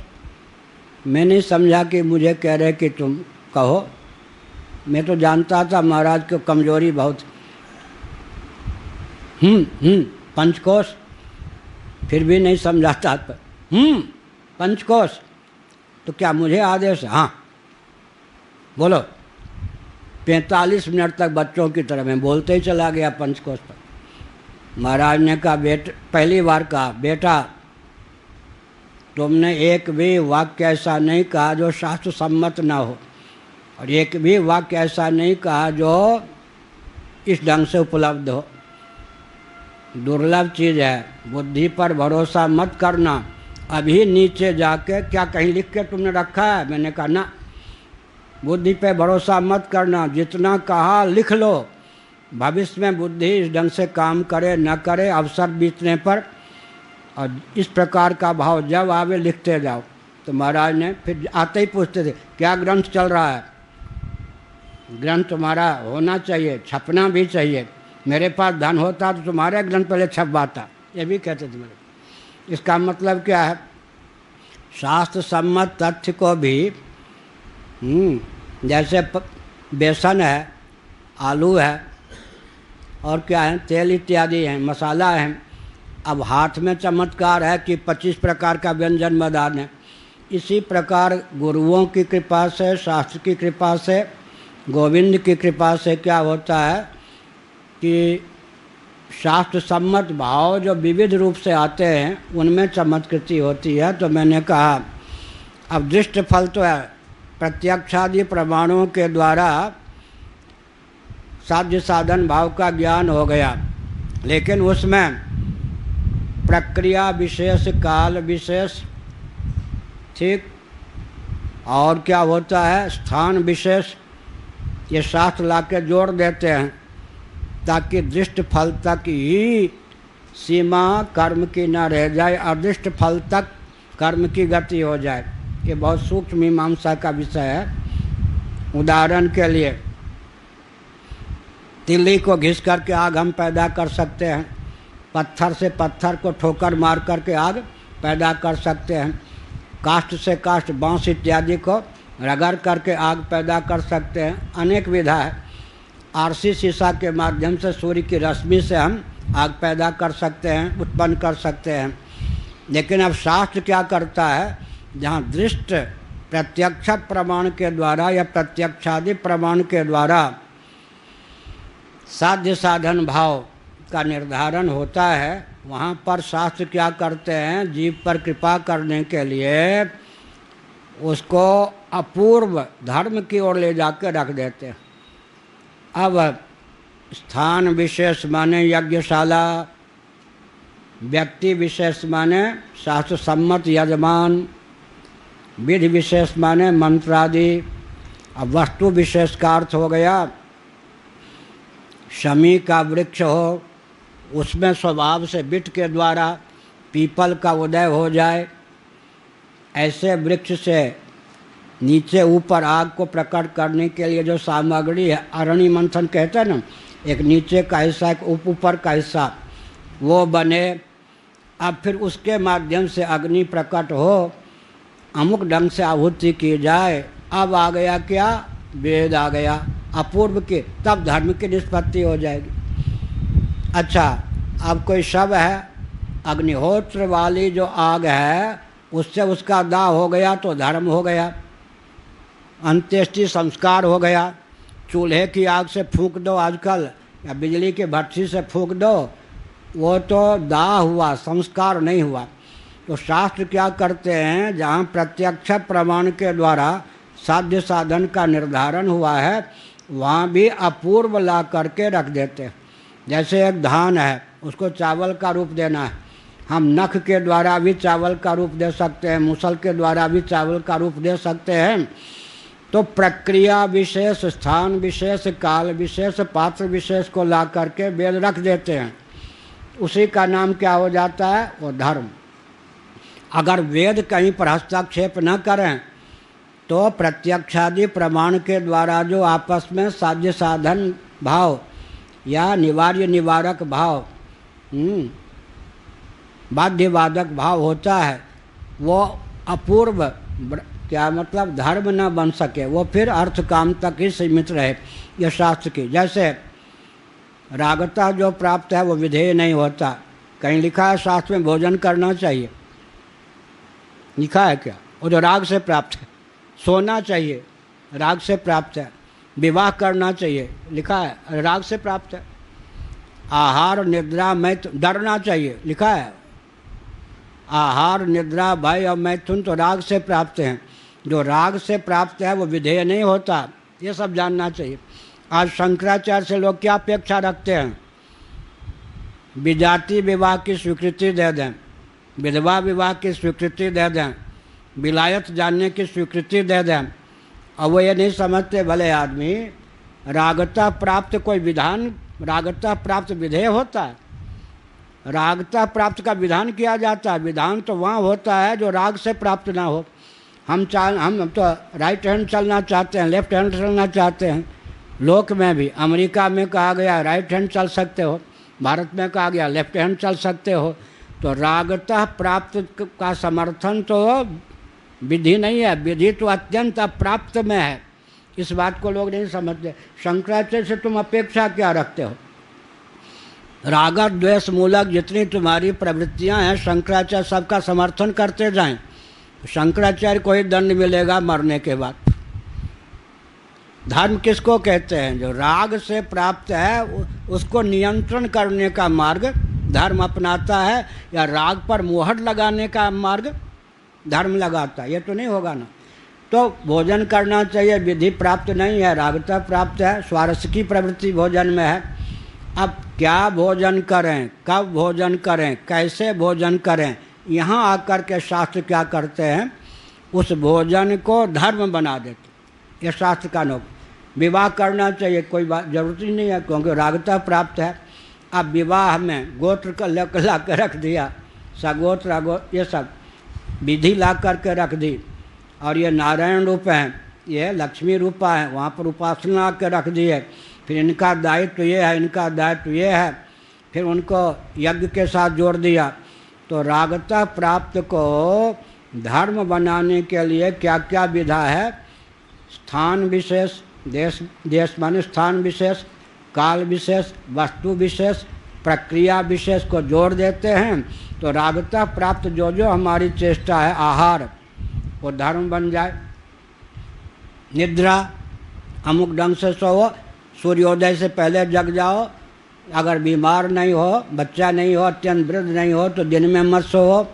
मैं नहीं समझा कि मुझे कह रहे कि तुम कहो। मैं तो जानता था महाराज की कमजोरी बहुत। पंचकोश, फिर भी नहीं समझाता। पंचकोश तो क्या मुझे आदेश? हाँ बोलो। 45 मिनट तक बच्चों की तरह मैं बोलते ही चला गया पंचकोश पर। महाराज ने कहा, पहली बार कहा, बेटा तुमने एक भी वाक्य ऐसा नहीं कहा जो शास्त्र सम्मत ना हो, और एक भी वाक्य ऐसा नहीं कहा जो इस ढंग से उपलब्ध हो। दुर्लभ चीज़ है, बुद्धि पर भरोसा मत करना। अभी नीचे जाके क्या कहीं लिख के तुमने रखा है? मैंने कहा ना, बुद्धि पे भरोसा मत करना, जितना कहा लिख लो। भविष्य में बुद्धि इस ढंग से काम करे न करे, अवसर बीतने पर, और इस प्रकार का भाव जब आवे लिखते जाओ। तो महाराज ने फिर आते ही पूछते थे, क्या ग्रंथ चल रहा है? ग्रंथ तुम्हारा होना चाहिए, छपना भी चाहिए। मेरे पास धन होता तो तुम्हारे ग्रंथ पहले छपवाता, ये भी कहते थे मेरे। इसका मतलब क्या है? शास्त्र सम्मत तथ्य को भी जैसे बेसन है, आलू है और क्या है, तेल इत्यादि हैं, मसाला है। अब हाथ में चमत्कार है कि 25 प्रकार का व्यंजन बना है। इसी प्रकार गुरुओं की कृपा से, शास्त्र की कृपा से, गोविंद की कृपा से क्या होता है कि शास्त्र सम्मत भाव जो विविध रूप से आते हैं उनमें चमत्कृति होती है। तो मैंने कहा अब दृष्ट फल तो है, प्रत्यक्षादि प्रमाणों के द्वारा साध्य साधन भाव का ज्ञान हो गया, लेकिन उसमें प्रक्रिया विशेष, काल विशेष, ठीक, और क्या होता है, स्थान विशेष, ये शास्त्र ला के जोड़ देते हैं ताकि दृष्ट फल तक ही सीमा कर्म की न रह जाए, अदृष्ट फल तक कर्म की गति हो जाए। ये बहुत सूक्ष्म मीमांसा का विषय है। उदाहरण के लिए तिल्ली को घिस करके आग हम पैदा कर सकते हैं, पत्थर से पत्थर को ठोकर मार करके आग पैदा कर सकते हैं, काष्ठ से काष्ठ, बांस इत्यादि को रगड़ करके आग पैदा कर सकते हैं। अनेक विधा है। आरसी शीशा के माध्यम से सूर्य की रश्मि से हम आग पैदा कर सकते हैं, उत्पन्न कर सकते हैं। लेकिन अब शास्त्र क्या करता है, जहाँ दृष्ट प्रत्यक्ष प्रमाण के द्वारा या प्रत्यक्षादि प्रमाण के द्वारा साध्य साधन भाव का निर्धारण होता है, वहाँ पर शास्त्र क्या करते हैं, जीव पर कृपा करने के लिए उसको अपूर्व धर्म की ओर ले जाकर रख देते हैं। अब स्थान विशेष माने यज्ञशाला, व्यक्ति विशेष माने शास्त्र सम्मत यजमान, विधि विशेष माने मंत्रादि। अब वस्तु विशेष का अर्थ हो गया शमी का वृक्ष हो, उसमें स्वभाव से बिट के द्वारा पीपल का उदय हो जाए, ऐसे वृक्ष से नीचे ऊपर आग को प्रकट करने के लिए जो सामग्री है, अरणि मंथन कहते हैं ना, एक नीचे का हिस्सा, एक ऊपर का हिस्सा, वो बने। अब फिर उसके माध्यम से अग्नि प्रकट हो, अमुक ढंग से आहुति की जाए। अब आ गया क्या, वेद आ गया अपूर्व के, तब धर्म की निष्पत्ति हो जाएगी। अच्छा, अब कोई शव है, अग्निहोत्र वाली जो आग है उससे उसका दाह हो गया तो धर्म हो गया, अंत्येष्टि संस्कार हो गया। चूल्हे की आग से फूंक दो आजकल, या बिजली के भट्ठी से फूंक दो, वो तो दाह हुआ, संस्कार नहीं हुआ। तो शास्त्र क्या करते हैं, जहाँ प्रत्यक्ष प्रमाण के द्वारा साध्य साधन का निर्धारण हुआ है, वहाँ भी अपूर्व ला करके रख देते हैं। जैसे एक धान है, उसको चावल का रूप देना है, हम नख के द्वारा भी चावल का रूप दे सकते हैं, मुसल के द्वारा भी चावल का रूप दे सकते हैं। तो प्रक्रिया विशेष, स्थान विशेष, काल विशेष, पात्र विशेष को ला करके वेद रख देते हैं। उसी का नाम क्या हो जाता है, वो धर्म। अगर वेद कहीं पर हस्तक्षेप न करें तो प्रत्यक्षादि प्रमाण के द्वारा जो आपस में साध्य साधन भाव या निवार्य निवारक भाव, बाध्य बाधक भाव होता है, वो अपूर्व, क्या मतलब, धर्म न बन सके, वो फिर अर्थ काम तक ही सीमित रहे। यह शास्त्र की, जैसे रागता जो प्राप्त है वो विधेय नहीं होता। कहीं लिखा है शास्त्र में भोजन करना चाहिए, लिखा है क्या? वो जो राग से प्राप्त है। सोना चाहिए, राग से प्राप्त है। विवाह करना चाहिए, लिखा है, राग से प्राप्त है। आहार निद्रा मैथुन, डरना चाहिए, लिखा है। आहार निद्रा भय और मैथुन तो राग से प्राप्त हैं। जो राग से प्राप्त है वो विधेय नहीं होता, ये सब जानना चाहिए। आज शंकराचार्य से लोग क्या अपेक्षा रखते हैं, विजाति विवाह की स्वीकृति दे दें, विधवा विवाह की स्वीकृति दे दें, विलायत जानने की स्वीकृति दे दें। और वो ये नहीं समझते भले आदमी, रागता प्राप्त कोई विधान, रागता प्राप्त विधेय होता है। रागता प्राप्त का विधान किया जाता है। विधान तो वहाँ होता है जो राग से प्राप्त ना हो। हम तो राइट हैंड चलना चाहते हैं, लेफ्ट हैंड चलना चाहते हैं, लोक में भी, अमेरिका में कहा गया राइट हैंड चल सकते हो, भारत में कहा गया लेफ्ट हैंड चल सकते हो। तो रागतः प्राप्त का समर्थन तो विधि नहीं है, विधि तो अत्यंत अप्राप्त में है। इस बात को लोग नहीं समझते। शंकराचार्य से तुम अपेक्षा क्या रखते हो? राग द्वेष मूलक जितनी तुम्हारी प्रवृत्तियां हैं, शंकराचार्य सबका समर्थन करते जाएं, तो शंकराचार्य को ही दंड मिलेगा मरने के बाद। धर्म किसको कहते हैं? जो राग से प्राप्त है उसको नियंत्रण करने का मार्ग धर्म अपनाता है, या राग पर मोहर लगाने का मार्ग धर्म लगाता है। ये तो नहीं होगा ना। तो भोजन करना चाहिए, विधि प्राप्त नहीं है, रागता प्राप्त है, स्वारस्य की प्रवृत्ति भोजन में है। अब क्या भोजन करें, कब भोजन करें, कैसे भोजन करें, यहाँ आकर के शास्त्र क्या करते हैं, उस भोजन को धर्म बना देते। ये शास्त्र का नोक। विवाह करना चाहिए, कोई बात जरूरत ही नहीं है, क्योंकि रागता प्राप्त है। अब विवाह में गोत्र का ला के रख दिया, सगोत्र अगोत्र ये सब विधि ला करके रख दी, और ये नारायण रूप हैं, ये लक्ष्मी रूपा है, वहाँ पर उपासना के रख दी है। फिर इनका दायित्व ये है, इनका दायित्व ये है, फिर उनको यज्ञ के साथ जोड़ दिया। तो रागता प्राप्त को धर्म बनाने के लिए क्या क्या विधा है? स्थान विशेष, देश माने स्थान विशेष, काल विशेष, वस्तु विशेष, प्रक्रिया विशेष को जोड़ देते हैं। तो रागता प्राप्त जो जो हमारी चेष्टा है, आहार, वो धर्म बन जाए। निद्रा, अमुक ढंग से सोओ, सूर्योदय से पहले जग जाओ, अगर बीमार नहीं हो, बच्चा नहीं हो, अत्यंत वृद्ध नहीं हो तो दिन में मत सोओ,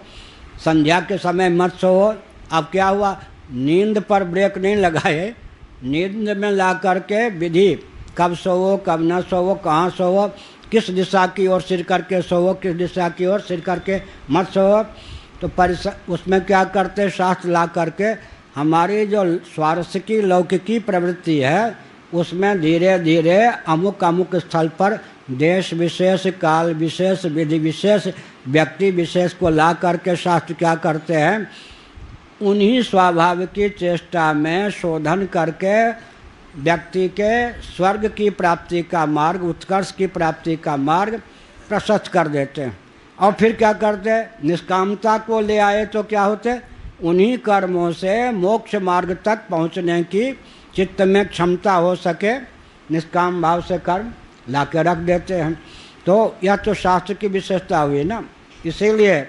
संध्या के समय मत सोओ। अब क्या हुआ? नींद पर ब्रेक नहीं लगाए, नींद में ला करके विधि, कब सोओ, कब न सोओ, कहाँ सोओ, किस दिशा की ओर सिर करके सोओ, किस दिशा की ओर सिर करके मत सोओ। तो उसमें क्या करते? शास्त्र ला करके हमारी जो स्वारस्य की लौकिकी प्रवृत्ति है, उसमें धीरे धीरे अमुक अमुक स्थल पर देश विशेष, काल विशेष, विधि विशेष, व्यक्ति विशेष को ला करके शास्त्र क्या करते हैं? उन्हीं स्वाभाविक चेष्टा में शोधन करके व्यक्ति के स्वर्ग की प्राप्ति का मार्ग, उत्कर्ष की प्राप्ति का मार्ग प्रशस्त कर देते हैं। और फिर क्या करते? निष्कामता को ले आए तो क्या होते? उन्हीं कर्मों से मोक्ष मार्ग तक पहुंचने की चित्त में क्षमता हो सके, निष्काम भाव से कर्म ला के रख देते हैं। तो यह तो शास्त्र की विशेषता हुई ना। इसीलिए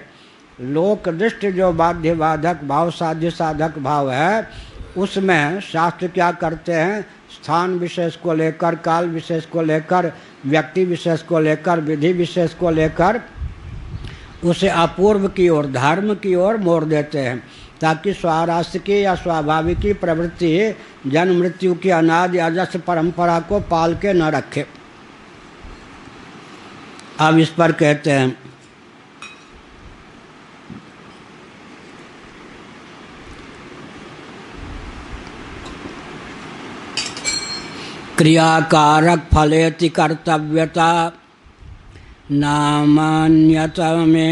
लोक दृष्टि जो बाध्य बाधक भाव, साध्य साधक भाव है, उसमें शास्त्र क्या करते हैं? स्थान विशेष को लेकर, काल विशेष को लेकर, व्यक्ति विशेष को लेकर, विधि विशेष को लेकर उसे अपूर्व की ओर, धर्म की ओर मोड़ देते हैं, ताकि स्वारास्य की या स्वाभाविकी प्रवृत्ति जन्म मृत्यु की अनादि अजस्र परंपरा को पाल के न रखे। अब इस पर कहते हैं क्रियाकारक फलेति कर्तव्यता नामान्यतमे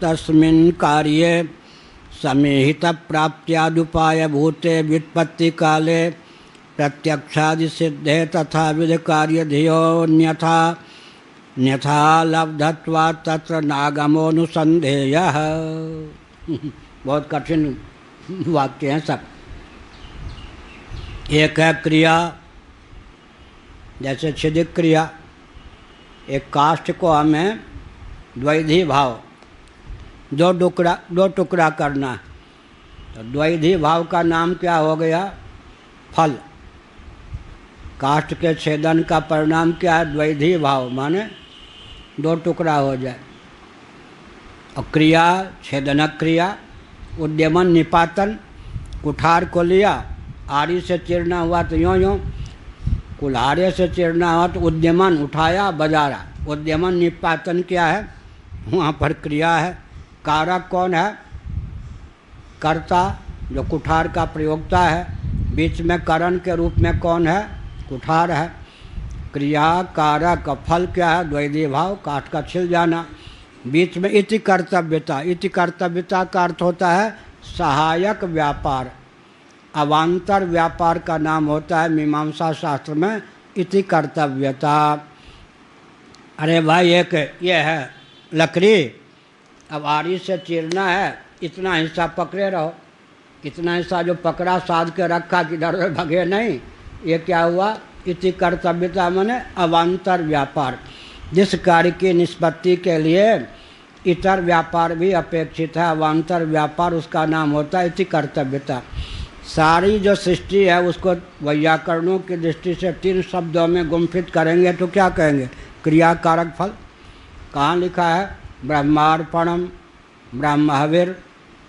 तस्मिन् कार्ये समेहित प्राप्त्यादुपाय भूते व्युत्पत्ति काले प्रत्यक्षादि सिद्धे तथा विध कार्य धियोन्यथा न्यथा लब्धत्वा तत्र नागमोनुसंधेयः। बहुत कठिन वाक्य हैं सब। एक है क्रिया, जैसे छिदिक क्रिया, एक काष्ठ को हमें द्वैधी भाव, दो टुकड़ा करना है, तो द्वैधी भाव का नाम क्या हो गया? फल। काष्ठ के छेदन का परिणाम क्या है? द्वैधी भाव, माने दो टुकड़ा हो जाए। और क्रिया, छेदनक क्रिया, उद्यमन निपातन, कुठार को लिया, आरी से चीरना हुआ तो यूँ यूँ, कुल्हाड़े से चीरना हुआ तो उद्यमन, उठाया बजारा। उद्यमन निपातन क्या है? वहाँ पर क्रिया है। कारक कौन है? कर्ता, जो कुठार का प्रयोक्ता है। बीच में करण के रूप में कौन है? कुठार है। क्रिया, कारक, फल क्या है? द्वैधी भाव, काठ का छिल जाना। बीच में इति कर्तव्यता, इति कर्तव्यता का अर्थ होता है सहायक व्यापार। अवान्तर व्यापार का नाम होता है मीमांसा शास्त्र में इति कर्तव्यता। अरे भाई एक ये है लकड़ी, अब आरी से चीरना है, इतना हिस्सा पकड़े रहो, इतना हिस्सा जो पकड़ा साध के रखा कि इधर उधर भगे नहीं, ये क्या हुआ? इति कर्तव्यता माने अवान्तर व्यापार। जिस कार्य की निष्पत्ति के लिए इतर व्यापार भी अपेक्षित है, अवान्तर व्यापार उसका नाम होता है इति कर्तव्यता। सारी जो सृष्टि है उसको वैयाकरणों की दृष्टि से 3 शब्दों में गुम्फित करेंगे तो क्या कहेंगे? क्रियाकारक फल। कहाँ लिखा है? ब्रह्मार्पणम ब्रह्महविर,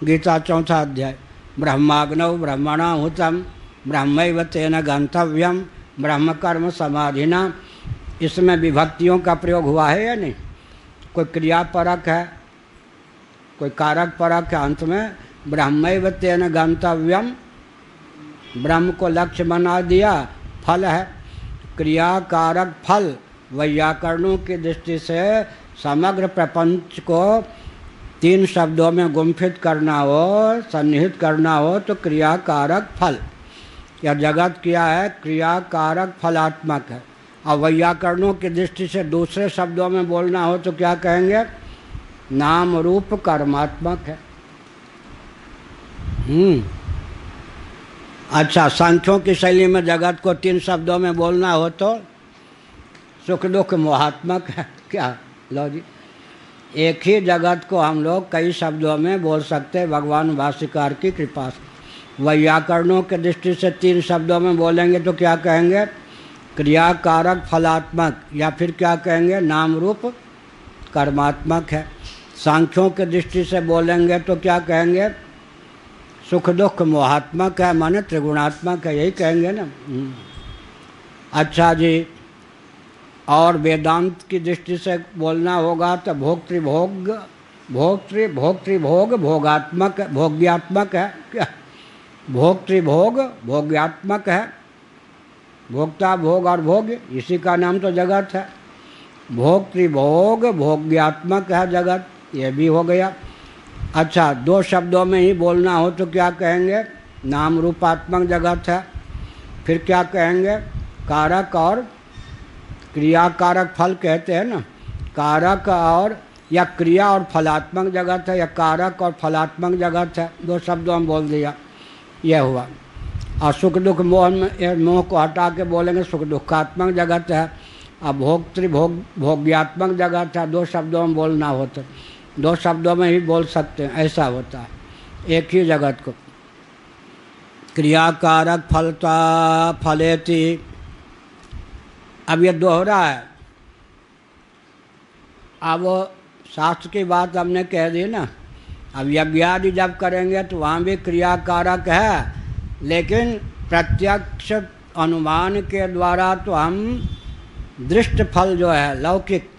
गीता 4 अध्याय। ब्रह्माग्नौ ब्रह्मणाहुतम ब्रह्मैव तेन गंतव्यम ब्रह्म कर्म समाधिना। इसमें विभक्तियों का प्रयोग हुआ है या नहीं? कोई क्रिया परक है, कोई कारक परक है। अंत में ब्रह्मैव तेन गंतव्यम, ब्रह्म को लक्ष्य बना दिया, फल है। क्रिया कारक फल वैयाकरणों की दृष्टि से समग्र प्रपंच को 3 शब्दों में गुम्फित करना हो, सन्निहित करना हो तो क्रिया कारक फल। यह जगत क्या है? क्रिया कारक फलात्मक है। और वैयाकरणों की दृष्टि से दूसरे शब्दों में बोलना हो तो क्या कहेंगे? नाम रूप कर्मात्मक है। अच्छा, सांख्यों की शैली में जगत को 3 शब्दों में बोलना हो तो सुख दुख मोहात्मक है। क्या लो जी, एक ही जगत को हम लोग कई शब्दों में बोल सकते हैं भगवान भाष्यकार की कृपा से। वैयाकरणों के दृष्टि से 3 शब्दों में बोलेंगे तो क्या कहेंगे? क्रिया कारक फलात्मक, या फिर क्या कहेंगे? नाम रूप कर्मात्मक है। सांख्यों के दृष्टि से बोलेंगे तो क्या कहेंगे? सुख दुख मोहात्मक है, माने त्रिगुणात्मक है, यही कहेंगे ना। अच्छा जी, और वेदांत की दृष्टि से बोलना होगा तो भोक्तृभोग भोगात्मक भोग्यात्मक है। क्या? भोक्तृभोग भोग्यात्मक है। भोक्ता भोग और भोग, इसी का नाम तो जगत है। भोक्तृभोग भोग्यात्मक है जगत, ये भी हो गया। अच्छा, 2 शब्दों में ही बोलना हो तो क्या कहेंगे? नाम रूपात्मक जगत है। फिर क्या कहेंगे? कारक और क्रिया कारक फल कहते हैं ना। कारक और या क्रिया और फलात्मक जगत है, या कारक और फलात्मक जगत है। 2 शब्दों में बोल दिया, यह हुआ। और सुख दुख मोह को हटा के बोलेंगे सुख दुखात्मक जगत है। और भोक्तृभोग भोग्यात्मक जगत है। 2 शब्दों में बोलना होता, 2 शब्दों में ही बोल सकते हैं, ऐसा होता है एक ही जगत को। क्रिया कारक फलता फलेति, अब ये दोहरा है। अब शास्त्र की बात हमने कह दी ना। अब यज्ञादि जब करेंगे तो वहाँ भी क्रिया कारक है, लेकिन प्रत्यक्ष अनुमान के द्वारा तो हम दृष्ट फल जो है लौकिक,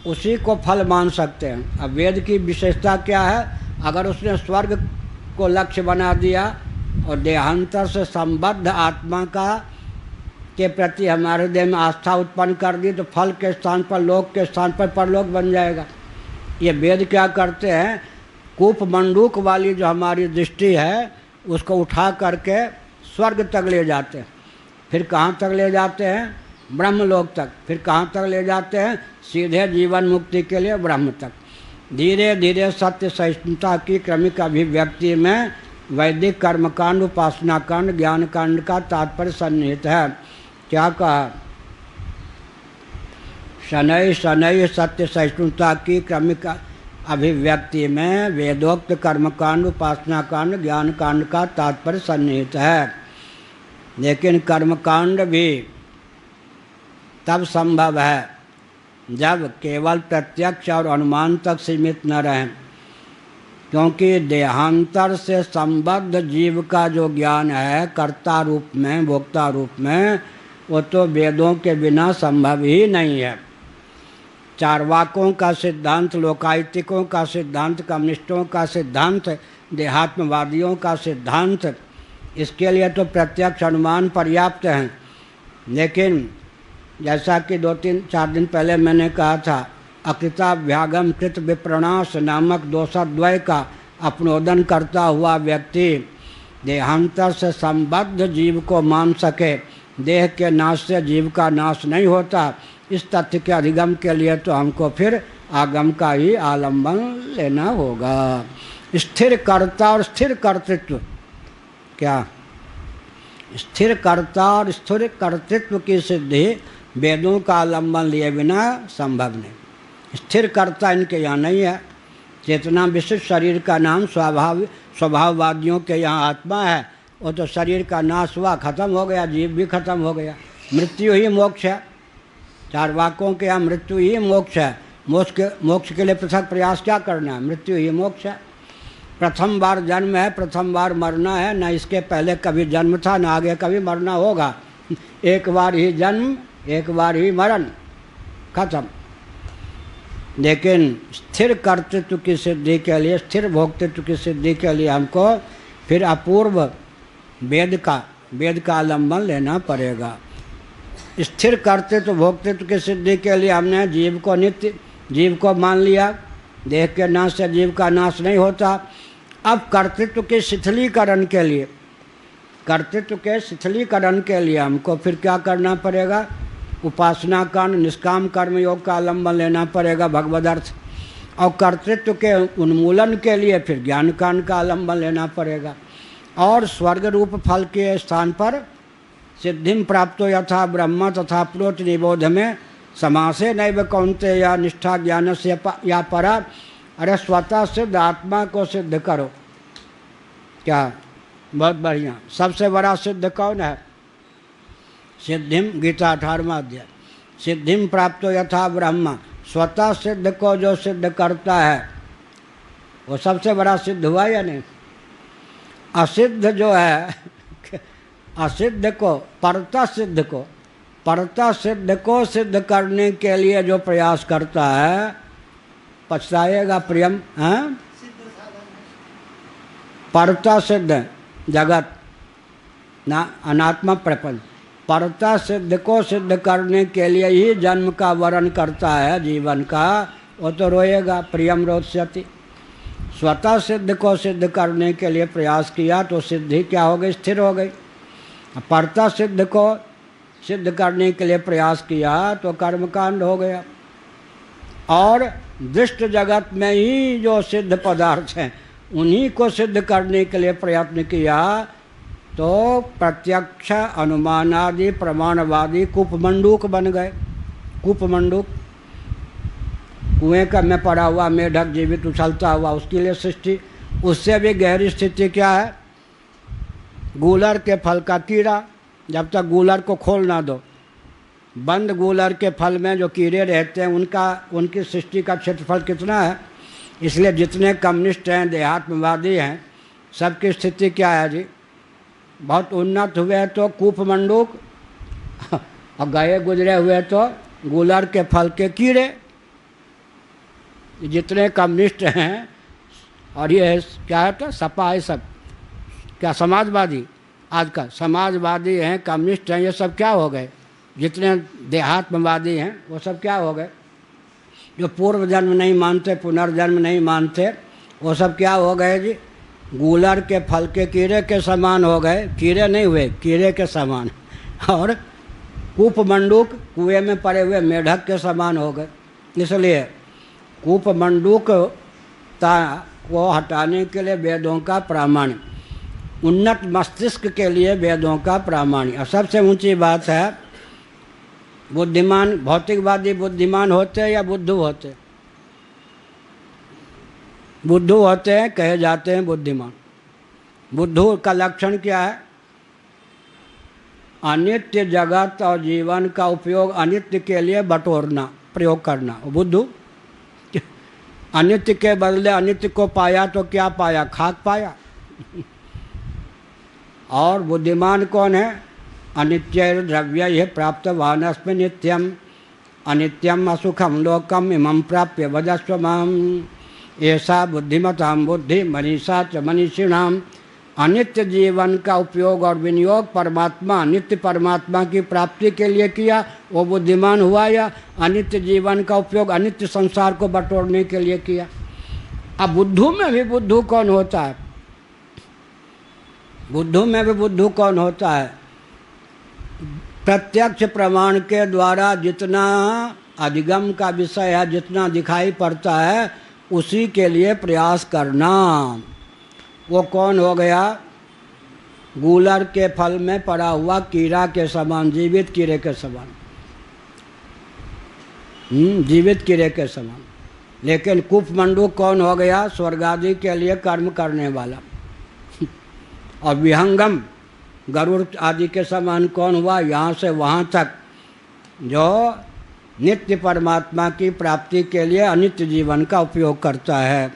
उसी को फल मान सकते हैं। अब वेद की विशेषता क्या है? अगर उसने स्वर्ग को लक्ष्य बना दिया और देहांतर से संबद्ध आत्मा का के प्रति हमारे हृदय में आस्था उत्पन्न कर दी तो फल के स्थान पर लोक के स्थान पर परलोक बन जाएगा। ये वेद क्या करते हैं? कूप मंडूक वाली जो हमारी दृष्टि है उसको उठा करके स्वर्ग तक ले जाते हैं। फिर कहाँ तक ले जाते हैं? ब्रह्मलोक तक। फिर कहाँ तक ले जाते हैं? सीधे जीवन मुक्ति के लिए ब्रह्म तक। धीरे धीरे सत्य सहिष्णुता की क्रमिक अभिव्यक्ति में वैदिक कर्मकांड, उपासना कांड, ज्ञान कांड का तात्पर्य सन्निहित है। क्या कहा? शनै शनै सत्य सहिष्णुता की क्रमिक अभिव्यक्ति में वेदोक्त कर्मकांड, उपासना कांड, ज्ञान कांड का तात्पर्य सन्निहित है। लेकिन कर्मकांड भी तब संभव है जब केवल प्रत्यक्ष और अनुमान तक सीमित न रहें, क्योंकि देहांतर से संबद्ध जीव का जो ज्ञान है कर्ता रूप में, भोक्ता रूप में, वो तो वेदों के बिना संभव ही नहीं है। चारवाकों का सिद्धांत, लोकायतिकों का सिद्धांत, कम्युनिस्टों का सिद्धांत, देहात्मवादियों का सिद्धांत, इसके लिए तो प्रत्यक्ष अनुमान पर्याप्त हैं। लेकिन जैसा कि 2-3-4 दिन पहले मैंने कहा था, अकृताभ्यागम कृत विप्रणाश नामक दोषद्वय का अपनोदन करता हुआ व्यक्ति देहांतर से संबद्ध जीव को मान सके, देह के नाश से जीव का नाश नहीं होता, इस तथ्य के अधिगम के लिए तो हमको फिर आगम का ही आलंबन लेना होगा। स्थिर कर्ता और स्थिर कर्तृत्व, क्या स्थिर कर्ता और स्थिर कर्तृत्व की सिद्धि वेदों का आलंबन लिए बिना संभव नहीं। स्थिर कर्ता इनके यहाँ नहीं है। चेतना विशिष्ट शरीर का नाम स्वभाववादियों के यहाँ आत्मा है। वो तो शरीर का नाश हुआ, खत्म हो गया, जीव भी खत्म हो गया। मृत्यु ही मोक्ष है। चारवाकों के यहाँ मृत्यु ही मोक्ष है। मोक्ष के लिए पृथक प्रयास क्या करना है? मृत्यु ही मोक्ष है। प्रथम बार जन्म है, प्रथम बार मरना है, न इसके पहले कभी जन्म था न आगे कभी मरना होगा। एक बार ही जन्म, एक बार ही मरण, खत्म। लेकिन स्थिर कर्तृत्व की सिद्धि के लिए, स्थिर भोक्तृत्व की सिद्धि के लिए हमको फिर अपूर्व वेद का आलंबन लेना पड़ेगा। स्थिर कर्तृत्व भोक्तृत्व की सिद्धि के लिए हमने जीव को मान लिया। देह के नाश से जीव का नाश नहीं होता। अब कर्तृत्व के शिथिलीकरण के लिए हमको फिर क्या करना पड़ेगा? उपासना कांड, निष्काम कर्म योग का आलंबन लेना पड़ेगा, भगवदर्थ। और कर्तृत्व के उन्मूलन के लिए फिर ज्ञान कांड का आलंबन लेना पड़ेगा। और स्वर्ग रूप फल के स्थान पर सिद्धिं प्राप्तो यथा ब्रह्म तथा प्रोत निबोध में समासे नैव कौन्ते या निष्ठा ज्ञान से या परा। अरे स्वतः सिद्ध आत्मा को सिद्ध करो। क्या बहुत बढ़िया। सबसे बड़ा सिद्ध कौन है? सिद्धिं, गीता 18वां अध्याय। सिद्धिं प्राप्तो यथा ब्रह्म, स्वतः सिद्ध को जो सिद्ध करता है वो सबसे बड़ा सिद्ध हुआ या नहीं? असिद्ध जो है, असिद्ध को परता सिद्ध को सिद्ध करने के लिए जो प्रयास करता है पछताएगा प्रियम। हैं? परता सिद्ध जगत ना अनात्मा प्रपंच, परता सिद्ध को सिद्ध करने के लिए ही जन्म का वर्ण करता है जीवन का, वो तो रोएगा। प्रियम रोत्स्यति। स्वतः सिद्ध को सिद्ध करने के लिए प्रयास किया तो सिद्धि क्या हो गई? स्थिर हो गई। परता सिद्ध को सिद्ध करने के लिए प्रयास किया तो कर्मकांड हो गया। और दृष्ट जगत में ही जो सिद्ध पदार्थ हैं उन्हीं को सिद्ध करने के लिए प्रयत्न किया तो प्रत्यक्ष अनुमानादि प्रमाणवादी कूपमंडूक बन गए। कूपमंडूक, कुएं का में पड़ा हुआ मेढक जीवित उछलता हुआ, उसके लिए सृष्टि। उससे भी गहरी स्थिति क्या है? गूलर के फल का कीड़ा। जब तक गूलर को खोल ना दो, बंद गूलर के फल में जो कीड़े रहते हैं उनकी सृष्टि का क्षेत्रफल कितना है? इसलिए जितने कम्युनिस्ट हैं, देहात्मवादी हैं, सबकी स्थिति क्या है जी? बहुत उन्नत हुए तो कूपमंडूक और गए गुजरे हुए तो गूलर के फल के कीड़े। जितने कम्युनिस्ट हैं और ये क्या है तो सपा है, सब क्या समाजवादी, आज का समाजवादी हैं, कम्युनिस्ट हैं, ये सब क्या हो गए? जितने देहात्मवादी हैं वो सब क्या हो गए? जो पूर्व जन्म नहीं मानते, पुनर्जन्म नहीं मानते, वो सब क्या हो गए जी? गूलर के फल के कीड़े के समान हो गए। कीड़े नहीं हुए, कीड़े के समान। और कूपमंडूक, कुएं में पड़े हुए मेढक के समान हो गए। इसलिए कूपमंडूकता को हटाने के लिए वेदों का प्रामाण्य, उन्नत मस्तिष्क के लिए वेदों का प्रामाण्य। और सबसे ऊंची बात है, बुद्धिमान भौतिकवादी बुद्धिमान होते हैं या बुद्धू होते हैं? बुद्धू होते हैं, कहे जाते हैं बुद्धिमान। बुद्धू का लक्षण क्या है? अनित्य जगत और जीवन का उपयोग अनित्य के लिए बटोरना, प्रयोग करना। बुद्धू अनित्य के बदले अनित्य को पाया तो क्या पाया? खाक पाया। और बुद्धिमान कौन है? अनित्य द्रव्य प्राप्त वानस्मि नित्यम अनित्यम असुखम लोकम इमं प्राप्य वजस्व माम। ऐसा बुद्धिमताम बुद्धि मनीषा च मनीषिणाम। अनित्य जीवन का उपयोग और विनियोग परमात्मा, नित्य परमात्मा की प्राप्ति के लिए किया, वो बुद्धिमान हुआ, या अनित्य जीवन का उपयोग अनित्य संसार को बटोरने के लिए किया? अब बुद्धू में भी बुद्धू कौन होता है? बुद्धू में भी बुद्धू कौन होता है? प्रत्यक्ष प्रमाण के द्वारा जितना अधिगम का विषय है, जितना दिखाई पड़ता है, उसी के लिए प्रयास करना। वो कौन हो गया? गूलर के फल में पड़ा हुआ कीड़ा के समान, जीवित कीड़े के समान, जीवित कीड़े के समान। लेकिन कुपमंडू कौन हो गया? स्वर्ग आदि के लिए कर्म करने वाला। और विहंगम गरुड़ आदि के समान कौन हुआ? यहाँ से वहाँ तक जो नित्य परमात्मा की प्राप्ति के लिए अनित्य जीवन का उपयोग करता है।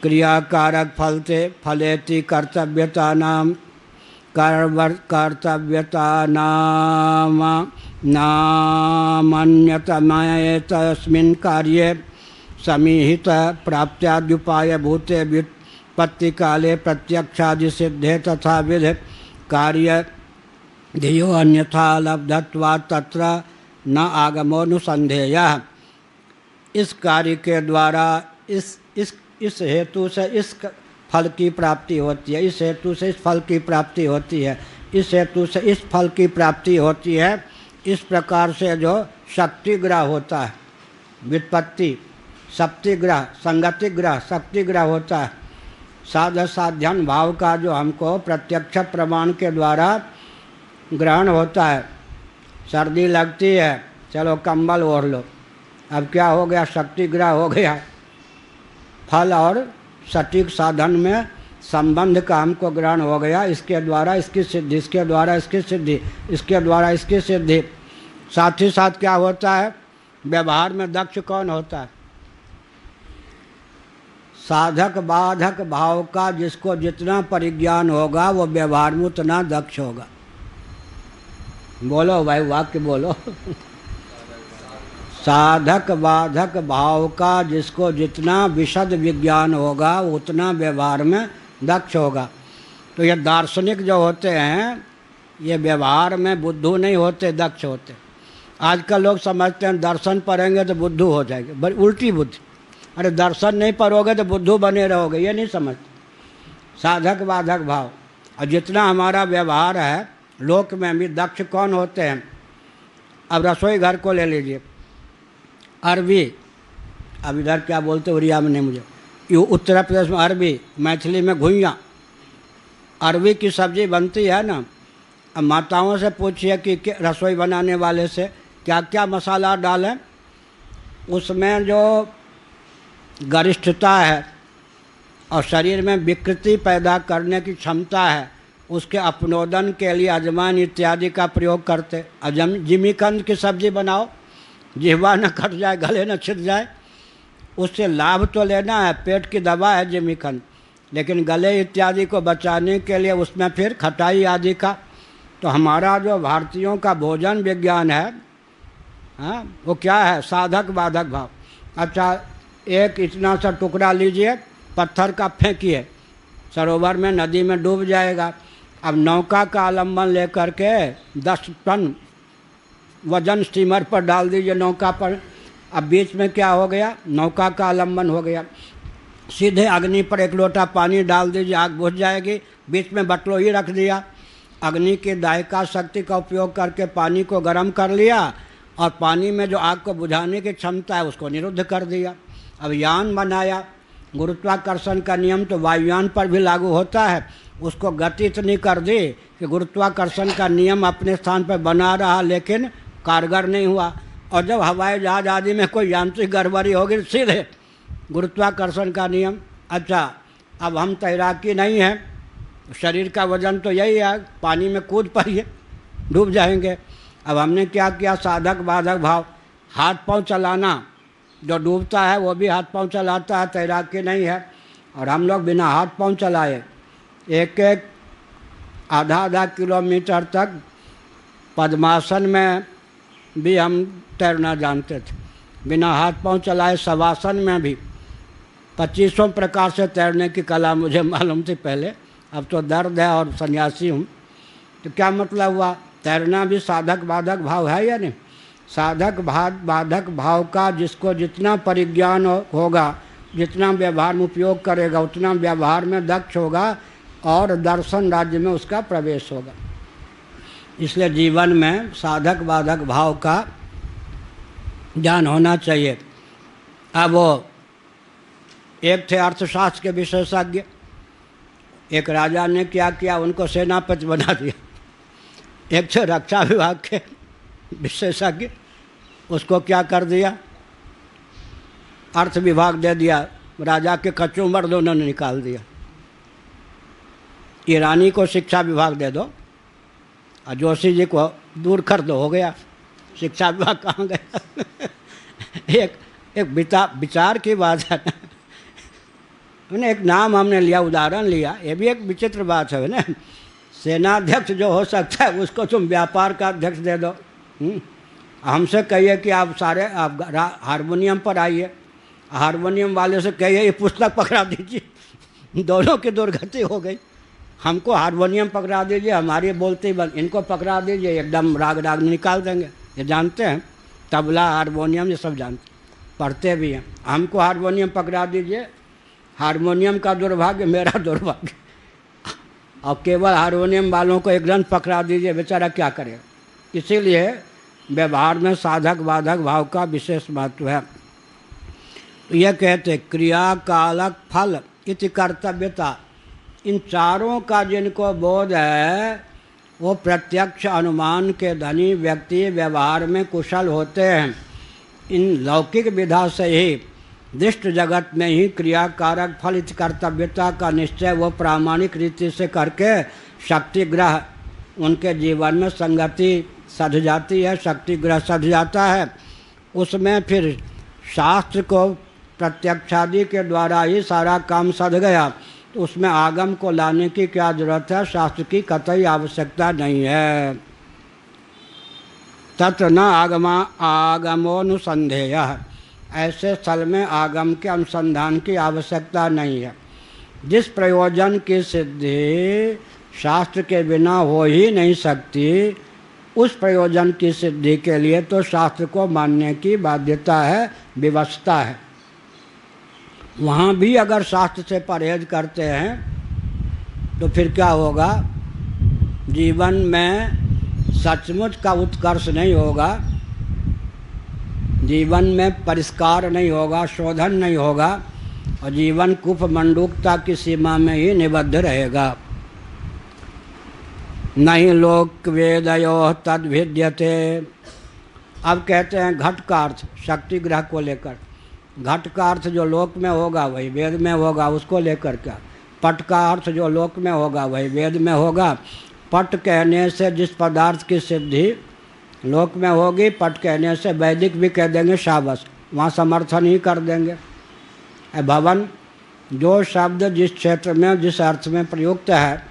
क्रियाकारक फलेति कर्तव्यता नाम कर्तव्यता नामन्यतमये तस्मिन् कार्ये समीहित प्राप्त्याद्युपाय भूते व्युत्पत्ति काले प्रत्यक्षादि सिद्धे तथा विध कार्य धियो अन्यथा लब्धत्वात् तत्र न आगमोनुसंधेयः। इस कार्य के द्वारा इस हेतु से इस फल की प्राप्ति होती है, इस हेतु से इस फल की प्राप्ति होती है, इस हेतु से इस फल की प्राप्ति होती है। इस प्रकार से जो शक्तिग्रह होता है, व्युत्पत्ति, सप्तिग्रह, संगतिग्रह, शक्तिग्रह होता है। साध साध्यन भाव का जो हमको प्रत्यक्ष प्रमाण के द्वारा ग्रहण होता है। सर्दी लगती है, चलो कंबल ओढ़ लो, अब क्या हो गया? शक्तिग्रह हो गया। फल और सटीक साधन में संबंध का हमको ग्रहण हो गया। इसके द्वारा इसकी सिद्धि, इसके द्वारा इसकी सिद्धि, इसके द्वारा इसकी सिद्धि। साथ ही साथ क्या होता है? व्यवहार में दक्ष कौन होता है? साधक बाधक भाव का जिसको जितना परिज्ञान होगा वो व्यवहार में उतना दक्ष होगा। बोलो भाई, वाक्य बोलो। साधक बाधक भाव का जिसको जितना विशद विज्ञान होगा उतना व्यवहार में दक्ष होगा। तो ये दार्शनिक जो होते हैं ये व्यवहार में बुद्धू नहीं होते, दक्ष होते। आजकल लोग समझते हैं दर्शन पढ़ेंगे तो बुद्धू हो जाएंगे, बड़ी उल्टी बुद्धि। अरे दर्शन नहीं पढ़ोगे तो बुद्धू बने रहोगे, ये नहीं समझते। साधक बाधक भाव, और जितना हमारा व्यवहार है लोक में भी दक्ष कौन होते हैं? अब रसोई घर को ले लीजिए, अरबी, अब इधर क्या बोलते उड़िया में नहीं मुझे, ये उत्तर प्रदेश में अरबी, मैथिली में घुइयाँ। अरबी की सब्ज़ी बनती है ना, अब माताओं से पूछिए कि रसोई बनाने वाले से क्या क्या मसाला डालें, उसमें जो गरिष्ठता है और शरीर में विकृति पैदा करने की क्षमता है उसके अपनोदन के लिए अजवाइन इत्यादि का प्रयोग करते। जिमीकंद की सब्ज़ी बनाओ, जिह्वा न कट जाए, गले न छिद जाए, उससे लाभ तो लेना है, पेट की दवा है जिमीकंद, लेकिन गले इत्यादि को बचाने के लिए उसमें फिर खटाई आदि का। तो हमारा जो भारतीयों का भोजन विज्ञान है, हाँ, वो क्या है? साधक बाधक भाव। अच्छा, एक इतना सा टुकड़ा लीजिए, पत्थर का फेंकिए, सरोवर में नदी में डूब जाएगा। अब नौका का आलम्बन लेकर के 10 टन वजन स्टीमर पर डाल दीजिए नौका पर, अब बीच में क्या हो गया? नौका का आलम्बन हो गया। सीधे अग्नि पर 1 लोटा पानी डाल दीजिए, आग बुझ जाएगी। बीच में बटलोही रख दिया, अग्नि की दायका शक्ति का उपयोग करके पानी को गर्म कर लिया और पानी में जो आग को बुझाने की क्षमता है उसको निरुद्ध कर दिया। अब यान बनाया, गुरुत्वाकर्षण का नियम तो वायुयान पर भी लागू होता है, उसको गति इतनी कर दी कि गुरुत्वाकर्षण का नियम अपने स्थान पर बना रहा लेकिन कारगर नहीं हुआ। और जब हवाई जहाज आदि में कोई यांत्रिक गड़बड़ी होगी सीधे गुरुत्वाकर्षण का नियम। अच्छा, अब हम तैराकी नहीं है, शरीर का वजन तो यही है, पानी में कूद पड़िए, डूब जाएंगे। अब हमने क्या किया? साधक बाधक भाव, हाथ पांव चलाना, जो डूबता है वो भी हाथ पांव चलाता है, तैराकी नहीं है। और हम लोग बिना हाथ पांव चलाए एक आधा किलोमीटर तक पद्मासन में भी हम तैरना जानते थे, बिना हाथ पांव चलाए। शवासन में भी 25 प्रकार से तैरने की कला मुझे मालूम थी पहले, अब तो दर्द है और सन्यासी हूँ। तो क्या मतलब हुआ? तैरना भी साधक बाधक भाव है या नहीं? साधक बाधक भाव का जिसको जितना परिज्ञान होगा, जितना व्यवहार में उपयोग करेगा, उतना व्यवहार में दक्ष होगा और दर्शन राज्य में उसका प्रवेश होगा। इसलिए जीवन में साधक बाधक भाव का ज्ञान होना चाहिए। अब वो एक थे अर्थशास्त्र के विशेषज्ञ, एक राजा ने क्या किया, उनको सेनापति बना दिया। एक थे रक्षा विभाग के विशेषज्ञ, उसको क्या कर दिया, अर्थ विभाग दे दिया, राजा के कचूमर दोनों ने निकाल दिया। ईरानी को शिक्षा विभाग दे दो और जोशी जी को दूर कर दो, हो गया। शिक्षा विभाग कहाँ गया? एक विचार की बात है ना। उन्हें एक नाम हमने लिया, उदाहरण लिया, ये भी एक विचित्र बात है ना। सेनाध्यक्ष जो हो सकता है उसको तुम व्यापार का अध्यक्ष दे दो। हमसे कहिए कि आप हारमोनियम पर आइए, हारमोनियम वाले से कहिए ये पुस्तक पकड़ा दीजिए, दोनों की दुर्गति हो गई। हमको हारमोनियम पकड़ा दीजिए, हमारी बोलती बंद, इनको पकड़ा दीजिए, एकदम राग राग निकाल देंगे। ये जानते हैं, तबला हारमोनियम ये सब जानते, पढ़ते भी हैं। हमको हारमोनियम पकड़ा दीजिए, हारमोनियम का दुर्भाग्य मेरा दुर्भाग्य, और केवल हारमोनियम वालों को एकदम पकड़ा दीजिए, बेचारा क्या करेगा। इसीलिए व्यवहार में साधक बाधक भाव का विशेष महत्व है। यह कहते क्रिया कालक फल इति कर्तव्यता, इन चारों का जिनको बोध है वो प्रत्यक्ष अनुमान के धनी व्यक्ति व्यवहार में कुशल होते हैं। इन लौकिक विधा से ही दृष्ट जगत में ही क्रिया कारक फल इति कर्तव्यता का निश्चय वो प्रामाणिक रीति से करके शक्ति ग्रह उनके जीवन में संगति सध जाती है, शक्ति ग्रह सध जाता है। उसमें फिर शास्त्र को प्रत्यक्षादि के द्वारा ही सारा काम सध गया, तो उसमें आगम को लाने की क्या जरूरत है, शास्त्र की कतई आवश्यकता नहीं है। तत्र न आगमोनुसंधेय, ऐसे स्थल में आगम के अनुसंधान की आवश्यकता नहीं है। जिस प्रयोजन की सिद्धि शास्त्र के बिना हो ही नहीं सकती, उस प्रयोजन की सिद्धि के लिए तो शास्त्र को मानने की बाध्यता है, विवशता है। वहाँ भी अगर शास्त्र से परहेज करते हैं तो फिर क्या होगा, जीवन में सचमुच का उत्कर्ष नहीं होगा, जीवन में परिष्कार नहीं होगा, शोधन नहीं होगा, और जीवन कुप मंडूकता की सीमा में ही निबद्ध रहेगा। नहीं लोक वेदयो तद भिद्यते। अब कहते हैं घट का अर्थ शक्ति ग्रह को लेकर, घट का अर्थ जो लोक में होगा वही वेद में होगा, उसको लेकर क्या। पट का अर्थ जो लोक में होगा वही वेद में होगा। पट कहने से जिस पदार्थ की सिद्धि लोक में होगी, पट कहने से वैदिक भी कह देंगे शाबाश, वहाँ समर्थन ही कर देंगे। भवन जो शब्द जिस क्षेत्र में जिस अर्थ में प्रयुक्त है,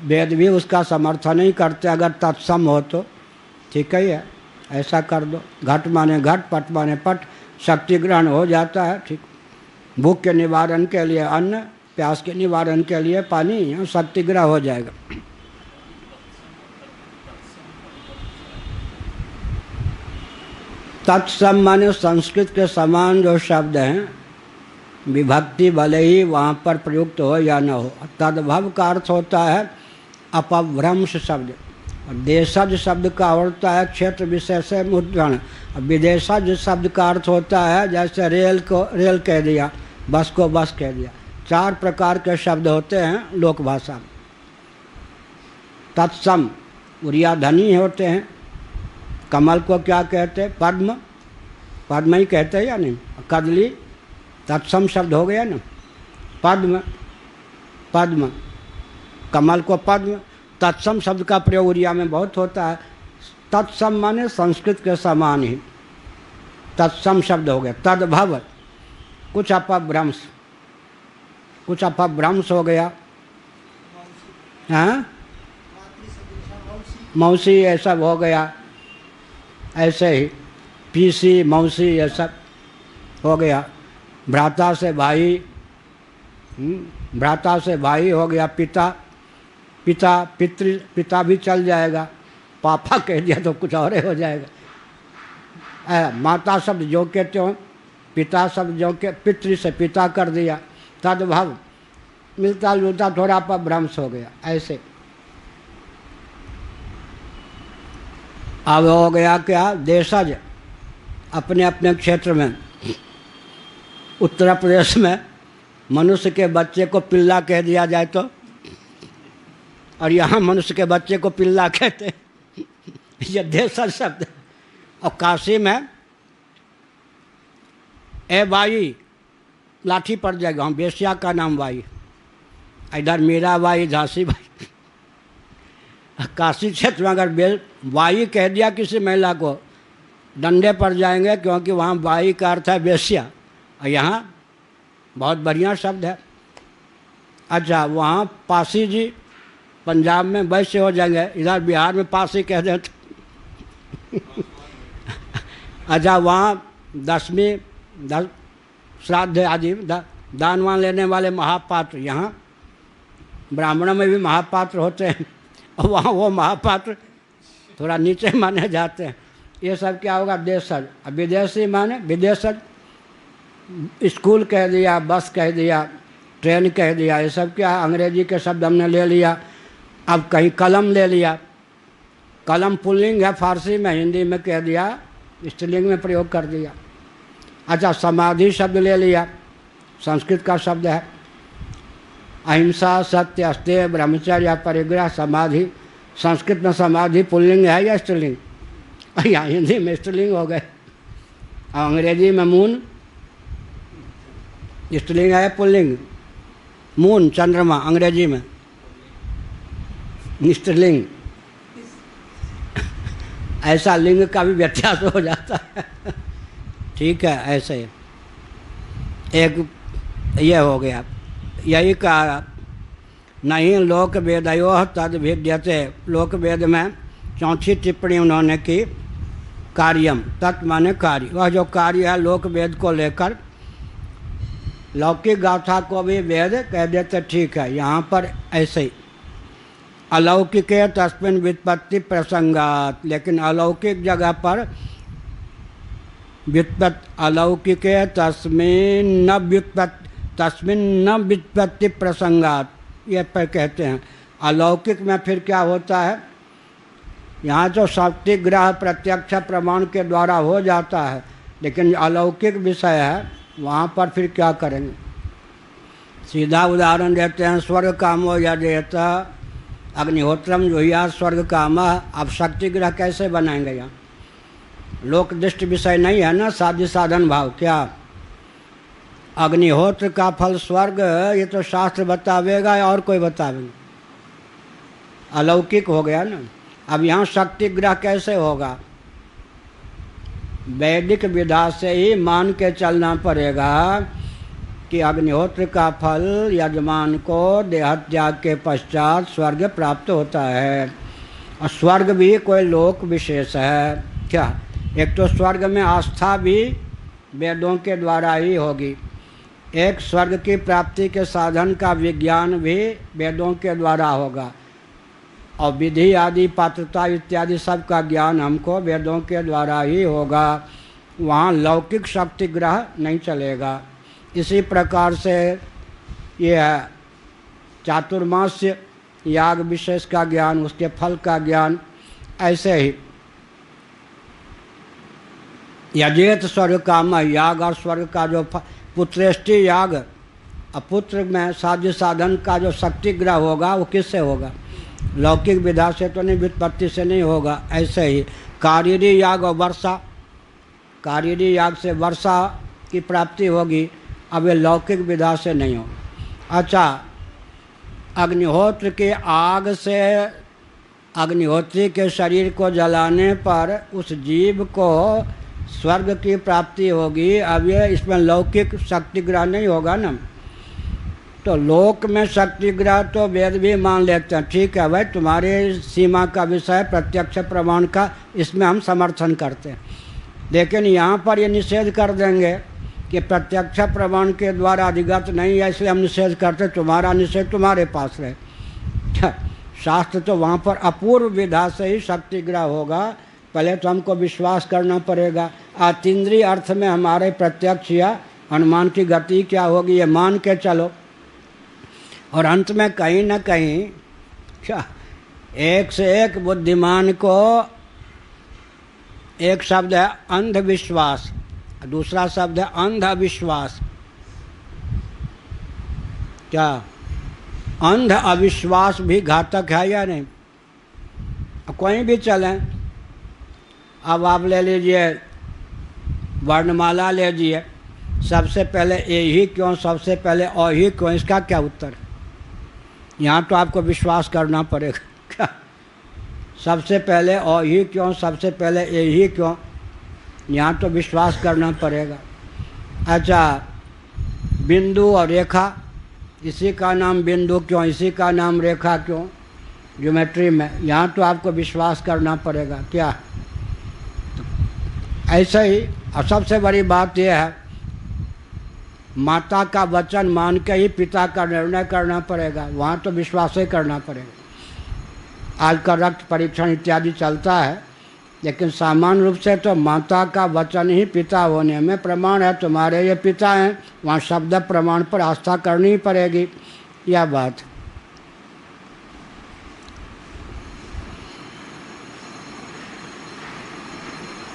वेद भी उसका समर्थन ही करते, अगर तत्सम हो तो ठीक ही है, ऐसा कर दो। घट माने घट, पट माने पट, शक्ति ग्रहण हो जाता है, ठीक। भूख के निवारण के लिए अन्न, प्यास के निवारण के लिए पानी, शक्ति ग्रह हो जाएगा। तत्सम माने संस्कृत के समान जो शब्द हैं, विभक्ति भले ही वहाँ पर प्रयुक्त हो या न हो। तद्भव का अर्थ होता है अपभ्रंश शब्द, और देशज शब्द का होता है क्षेत्र विशेष मुद्रण, और विदेशज शब्द का अर्थ होता है जैसे रेल को रेल कह दिया, बस को बस कह दिया। 4 प्रकार के शब्द होते हैं लोक भाषा में। तत्सम उड़िया धनी होते हैं। कमल को क्या कहते हैं, पद्म, पद्म ही कहते हैं या नहीं। कदली तत्सम शब्द हो गया ना, पद्म पद्म, कमल को पद्म। तत्सम शब्द का प्रयोग उड़िया में बहुत होता है। तत्सम माने संस्कृत के समान ही तत्सम शब्द हो गया। तद्भव कुछ अपभ्रंश, कुछ अपभ्रंश हो गया। हाँ, मौसी ये सब हो गया, ऐसे ही पीसी मौसी ये सब हो गया। भ्राता से भाई, भ्राता से भाई हो गया। पिता, पिता पितृ, पिता भी चल जाएगा। पापा कह दिया तो कुछ और हो जाएगा। माता शब्द जो कहते हो, पिता शब्द जो के पितृ से पिता कर दिया। तद्भव मिलता जुलता थोड़ा पर भ्रंश हो गया। ऐसे अब हो गया क्या, देशज अपने अपने क्षेत्र में। उत्तर प्रदेश में मनुष्य के बच्चे को पिल्ला कह दिया जाए तो, और यहाँ मनुष्य के बच्चे को पिल्ला कहते हैं। ये देशज शब्द। और काशी में ए बाई लाठी पड़ जाएगा, हम बेश्या का नाम बाई, इधर मीरा बाई, झांसी बाई। काशी क्षेत्र में अगर बाई कह दिया किसी महिला को, डंडे पड़ जाएंगे, क्योंकि वहाँ बाई का अर्थ है बेश्या, और यहाँ बहुत बढ़िया शब्द है। अच्छा, वहाँ पासी जी पंजाब में वैश्य हो जाएंगे, इधर बिहार में पासी कह दें तो। अच्छा, वहाँ दसवीं श्राद्ध आदि दान वान लेने वाले महापात्र, यहाँ ब्राह्मणों में भी महापात्र होते हैं, और वहाँ वो महापात्र थोड़ा नीचे माने जाते हैं। ये सब क्या होगा, देशज। अब विदेशी माने विदेशज, स्कूल कह दिया, बस कह दिया, ट्रेन कह दिया, ये सब क्या है, अंग्रेजी के शब्द हमने ले लिया। अब कहीं कलम ले लिया, कलम पुल्लिंग है फारसी में, हिंदी में कह दिया, स्त्रीलिंग में प्रयोग कर दिया। अच्छा, समाधि शब्द ले लिया, संस्कृत का शब्द है। अहिंसा, सत्य, अस्तेय, ब्रह्मचर्य, परिग्रह, समाधि। संस्कृत में समाधि पुल्लिंग है या स्त्रीलिंग? यहाँ हिंदी में स्त्रीलिंग हो गए। अंग्रेजी में मून स्त्रीलिंग है पुल्लिंग? मून चंद्रमा, अंग्रेजी में स्त्रीलिंग। ऐसा लिंग का भी व्यत्यास हो जाता है। ठीक है, ऐसे एक ये हो गया। यही कहा, नहीं लोक वेदयो तद भिद्यते। लोक वेद में चौथी टिप्पणी उन्होंने की, कार्यम, तत् माने कार्य। वह जो कार्य है लोक वेद को लेकर, लौकिक गाथा को भी वेद कह देते, ठीक है। यहाँ पर ऐसे ही अलौकिक तस्मिन् व्युत्पत्ति प्रसंगात, लेकिन अलौकिक जगह पर अलौकिक तस्मिन् न व्युत्पत्ति प्रसंगात, ये पर कहते हैं। अलौकिक में फिर क्या होता है, यहाँ जो शक्ति ग्रह प्रत्यक्ष प्रमाण के द्वारा हो जाता है, लेकिन अलौकिक विषय है, वहाँ पर फिर क्या करेंगे। सीधा उदाहरण देते हैं, स्वर्ग कामो यजेत अग्निहोत्रम जुहिया स्वर्ग काम। अब शक्ति ग्रह कैसे बनाएंगे? यहाँ लोक दृष्टि विषय नहीं है ना, साध्य साधन भाव। क्या अग्निहोत्र का फल स्वर्ग, ये तो शास्त्र बतावेगा या और कोई बतावेगा? अलौकिक हो गया ना। अब यहाँ शक्ति ग्रह कैसे होगा? वैदिक विधा से ही मान के चलना पड़ेगा कि अग्निहोत्र का फल यजमान को देहत्याग के पश्चात स्वर्ग प्राप्त होता है। और स्वर्ग भी कोई लोक विशेष है क्या? एक तो स्वर्ग में आस्था भी वेदों के द्वारा ही होगी, एक स्वर्ग की प्राप्ति के साधन का विज्ञान भी वेदों के द्वारा होगा, और विधि आदि पात्रता इत्यादि सब का ज्ञान हमको वेदों के द्वारा ही होगा। वहाँ लौकिक शक्ति ग्रह नहीं चलेगा। इसी प्रकार से ये है चातुर्मास्य याग विशेष का ज्ञान, उसके फल का ज्ञान। ऐसे ही यजेत स्वर्ग काम, याग और स्वर्ग का जो पुत्रेष्टि याग, अपुत्र में साध्य साधन का जो शक्ति ग्रह होगा वो किससे होगा? लौकिक विधा से तो नहीं, व्युत्पत्ति से नहीं होगा। ऐसे ही कार्यरी याग और वर्षा, कार्यरी याग से वर्षा की प्राप्ति होगी, अब ये लौकिक विधा से नहीं हो। अच्छा, अग्निहोत्र के आग से अग्निहोत्री के शरीर को जलाने पर उस जीव को स्वर्ग की प्राप्ति होगी। अब ये इसमें लौकिक शक्ति ग्रह नहीं होगा ना। तो लोक में शक्ति ग्रह तो वेद भी मान लेते हैं, ठीक है भाई, तुम्हारे सीमा का विषय प्रत्यक्ष प्रमाण का, इसमें हम समर्थन करते हैं। लेकिन यहाँ पर ये निषेध कर देंगे कि प्रत्यक्ष प्रमाण के द्वारा अधिगत नहीं है, इसलिए हम निषेध करते, तुम्हारा निषेध तुम्हारे पास रहे। शास्त्र तो वहाँ पर अपूर्व विधा से ही शक्ति ग्रह होगा। पहले तो हमको विश्वास करना पड़ेगा, आतीन्द्रिय अर्थ में हमारे प्रत्यक्ष या अनुमान की गति क्या होगी, ये मान के चलो। और अंत में कहीं न कहीं क्या एक से एक बुद्धिमान को एक शब्द है अंधविश्वास, दूसरा शब्द है अंधविश्वास। क्या अंध अविश्वास भी घातक है या नहीं? कोई भी चलें, अब आप ले लीजिए वर्णमाला ले लीजिए, सबसे पहले ए ही क्यों, सबसे पहले अ ही क्यों, इसका क्या उत्तर? यहाँ तो आपको विश्वास करना पड़ेगा। क्या सबसे पहले अ ही क्यों, सबसे पहले ए ही क्यों, यहाँ तो विश्वास करना पड़ेगा। अच्छा, बिंदु और रेखा, इसी का नाम बिंदु क्यों, इसी का नाम रेखा क्यों ज्योमेट्री में, यहाँ तो आपको विश्वास करना पड़ेगा। क्या ऐसे ही। और सबसे बड़ी बात यह है, माता का वचन मान के ही पिता का निर्णय करना पड़ेगा, वहाँ तो विश्वास ही करना पड़ेगा। आजकल रक्त परीक्षण इत्यादि चलता है, लेकिन सामान्य रूप से तो माता का वचन ही पिता होने में प्रमाण है। तुम्हारे ये पिता हैं, वहाँ शब्द प्रमाण पर आस्था करनी ही पड़ेगी, यह बात।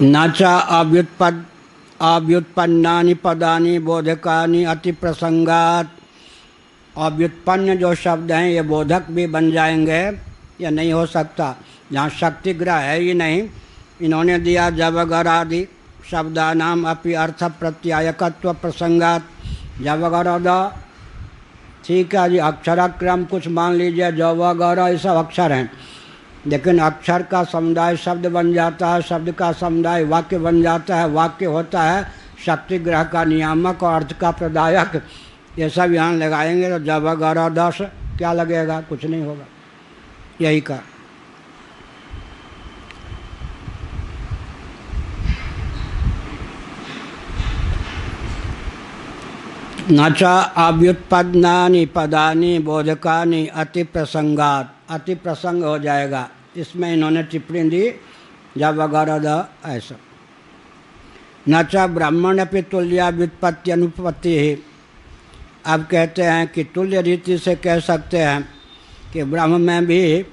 न च अव्युत्पन्नानि पदानि बोधकानि अति प्रसंगात। अव्युत्पन्न जो शब्द हैं ये बोधक भी बन जाएंगे, या नहीं हो सकता। जहाँ शक्तिग्रह है ही नहीं, इन्होंने दिया जवगर आदि शब्दानाम अपि अर्थ प्रत्यायकत्व प्रसंगात। जवगर द, ठीक है जी, अक्षरक्रम कुछ मान लीजिए, जवगर ये सब अक्षर हैं, लेकिन अक्षर का समुदाय शब्द बन जाता है, शब्द का समुदाय वाक्य बन जाता है, वाक्य होता है शक्तिग्रह का नियामक और अर्थ का प्रदायक। ये सब यहाँ लगाएंगे तो जवगर दश क्या लगेगा? कुछ नहीं होगा। यही का न च अव्युत्पन्नानि पदानि बोधकानि अति प्रसंगात। अति प्रसंग हो जाएगा, इसमें इन्होंने टिप्पणी दी जब वगैरह ऐसा। न च ब्राह्मण अपि तुल्या व्युत्पत्ति अनुपत्ति ही। अब कहते हैं कि तुल्य रीति से कह सकते हैं कि ब्रह्म में भी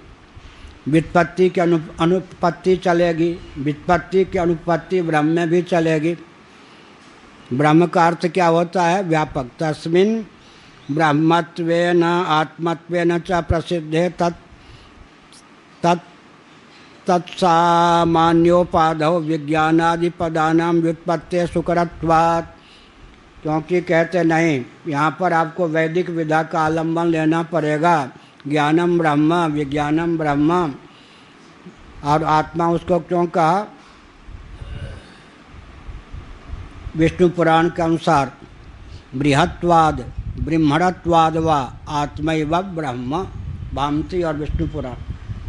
व्युत्पत्ति की अनुपत्ति चलेगी, व्युत्पत्ति की अनुपत्ति ब्रह्म में भी चलेगी। ब्रह्म का अर्थ क्या होता है? व्यापक। तस्मिन् ब्रह्मत्वेन आत्मत्वेन च प्रसिद्धे तत्सामान्योपाधौ विज्ञानादि पदानां व्युत्पत्ति सुकरत्वात्। क्योंकि कहते नहीं, यहाँ पर आपको वैदिक विधा का आलम्बन लेना पड़ेगा। ज्ञानम ब्रह्म, विज्ञानम ब्रह्म, और आत्मा उसको क्यों कहा? विष्णु पुराण के अनुसार बृहत्वाद ब्रह्मणत्वाद व आत्मैव ब्रह्म, भामती और विष्णु पुराण।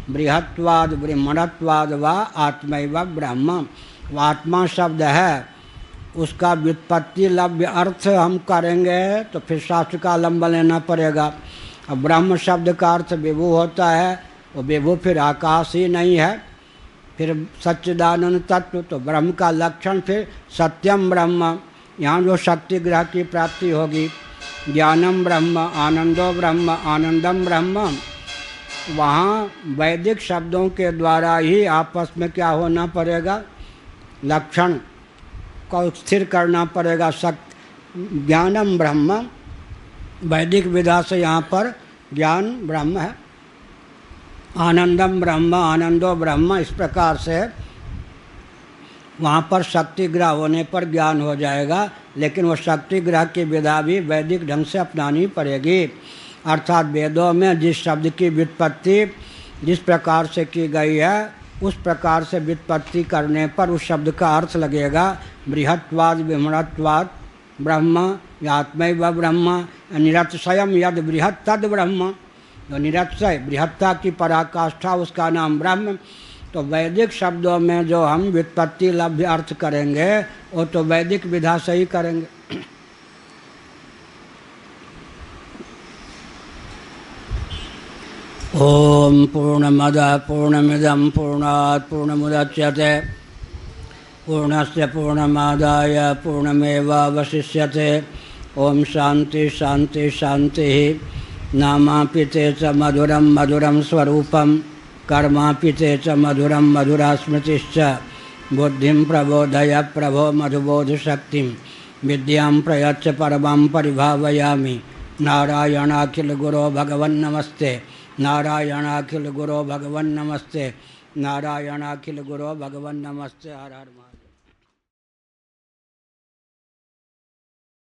बृहत्वाद ब्रह्मणत्वाद व आत्मैव ब्रह्म। आत्मा शब्द है, उसका व्युत्पत्ति लभ्य अर्थ हम करेंगे तो फिर शास्त्र का आलम्बन लेना पड़ेगा। अब ब्रह्म शब्द का अर्थ विभु होता है, वो विभु फिर आकाश ही नहीं है, फिर सच्चिदानंद तत्व, तो ब्रह्म का लक्षण फिर सत्यम ब्रह्म। यहाँ जो शक्ति ग्रह की प्राप्ति होगी, ज्ञानम ब्रह्म, आनंदो ब्रह्म, आनंदम ब्रह्म, वहाँ वैदिक शब्दों के द्वारा ही आपस में क्या होना पड़ेगा? लक्षण को स्थिर करना पड़ेगा। ज्ञानम ब्रह्म, वैदिक विधा से यहाँ पर ज्ञान ब्रह्म है, आनंदम ब्रह्म, आनंदो ब्रह्म, इस प्रकार से वहाँ पर शक्तिग्रह होने पर ज्ञान हो जाएगा। लेकिन वो शक्तिग्रह की विधा भी वैदिक ढंग से अपनानी पड़ेगी। अर्थात वेदों में जिस शब्द की व्युत्पत्ति जिस प्रकार से की गई है, उस प्रकार से व्युत्पत्ति करने पर उस शब्द का अर्थ लगेगा बृहत्वाद ब्रह्मणत्वाद ब्रह्म, आत्मैव ब्रह्म, निरतिशयम यद बृहत् तद ब्रह्म। जो निरतिशय बृहत्ता की पराकाष्ठा, उसका नाम ब्रह्म। तो वैदिक शब्दों में जो हम व्युत्पत्ति लभ्य अर्थ करेंगे, वो तो वैदिक विधा से ही करेंगे। ओम पूर्णमदः पूर्णमिदं पूर्णात् पूर्णमुदच्यते पूर्णस्य पूर्णमादाय पूर्णमेवावशिष्यते। ओम शांति शांति शांति। नामापिते च मधुरं मधुरं स्वरूपं, कर्मापिते च मधुरं मधुरा स्मृतिश्च। बुद्धिं प्रबोधय प्रभो मधुबोध शक्तिं विद्यां प्रयच्छ परमां परिभावयामि। नारायणाखिल गुरो भगवन् नमस्ते, नारायणाखिल गुरो भगवन् नमस्ते, नारायणाखिल गुरो भगवन् नमस्ते। हर हर महादेव।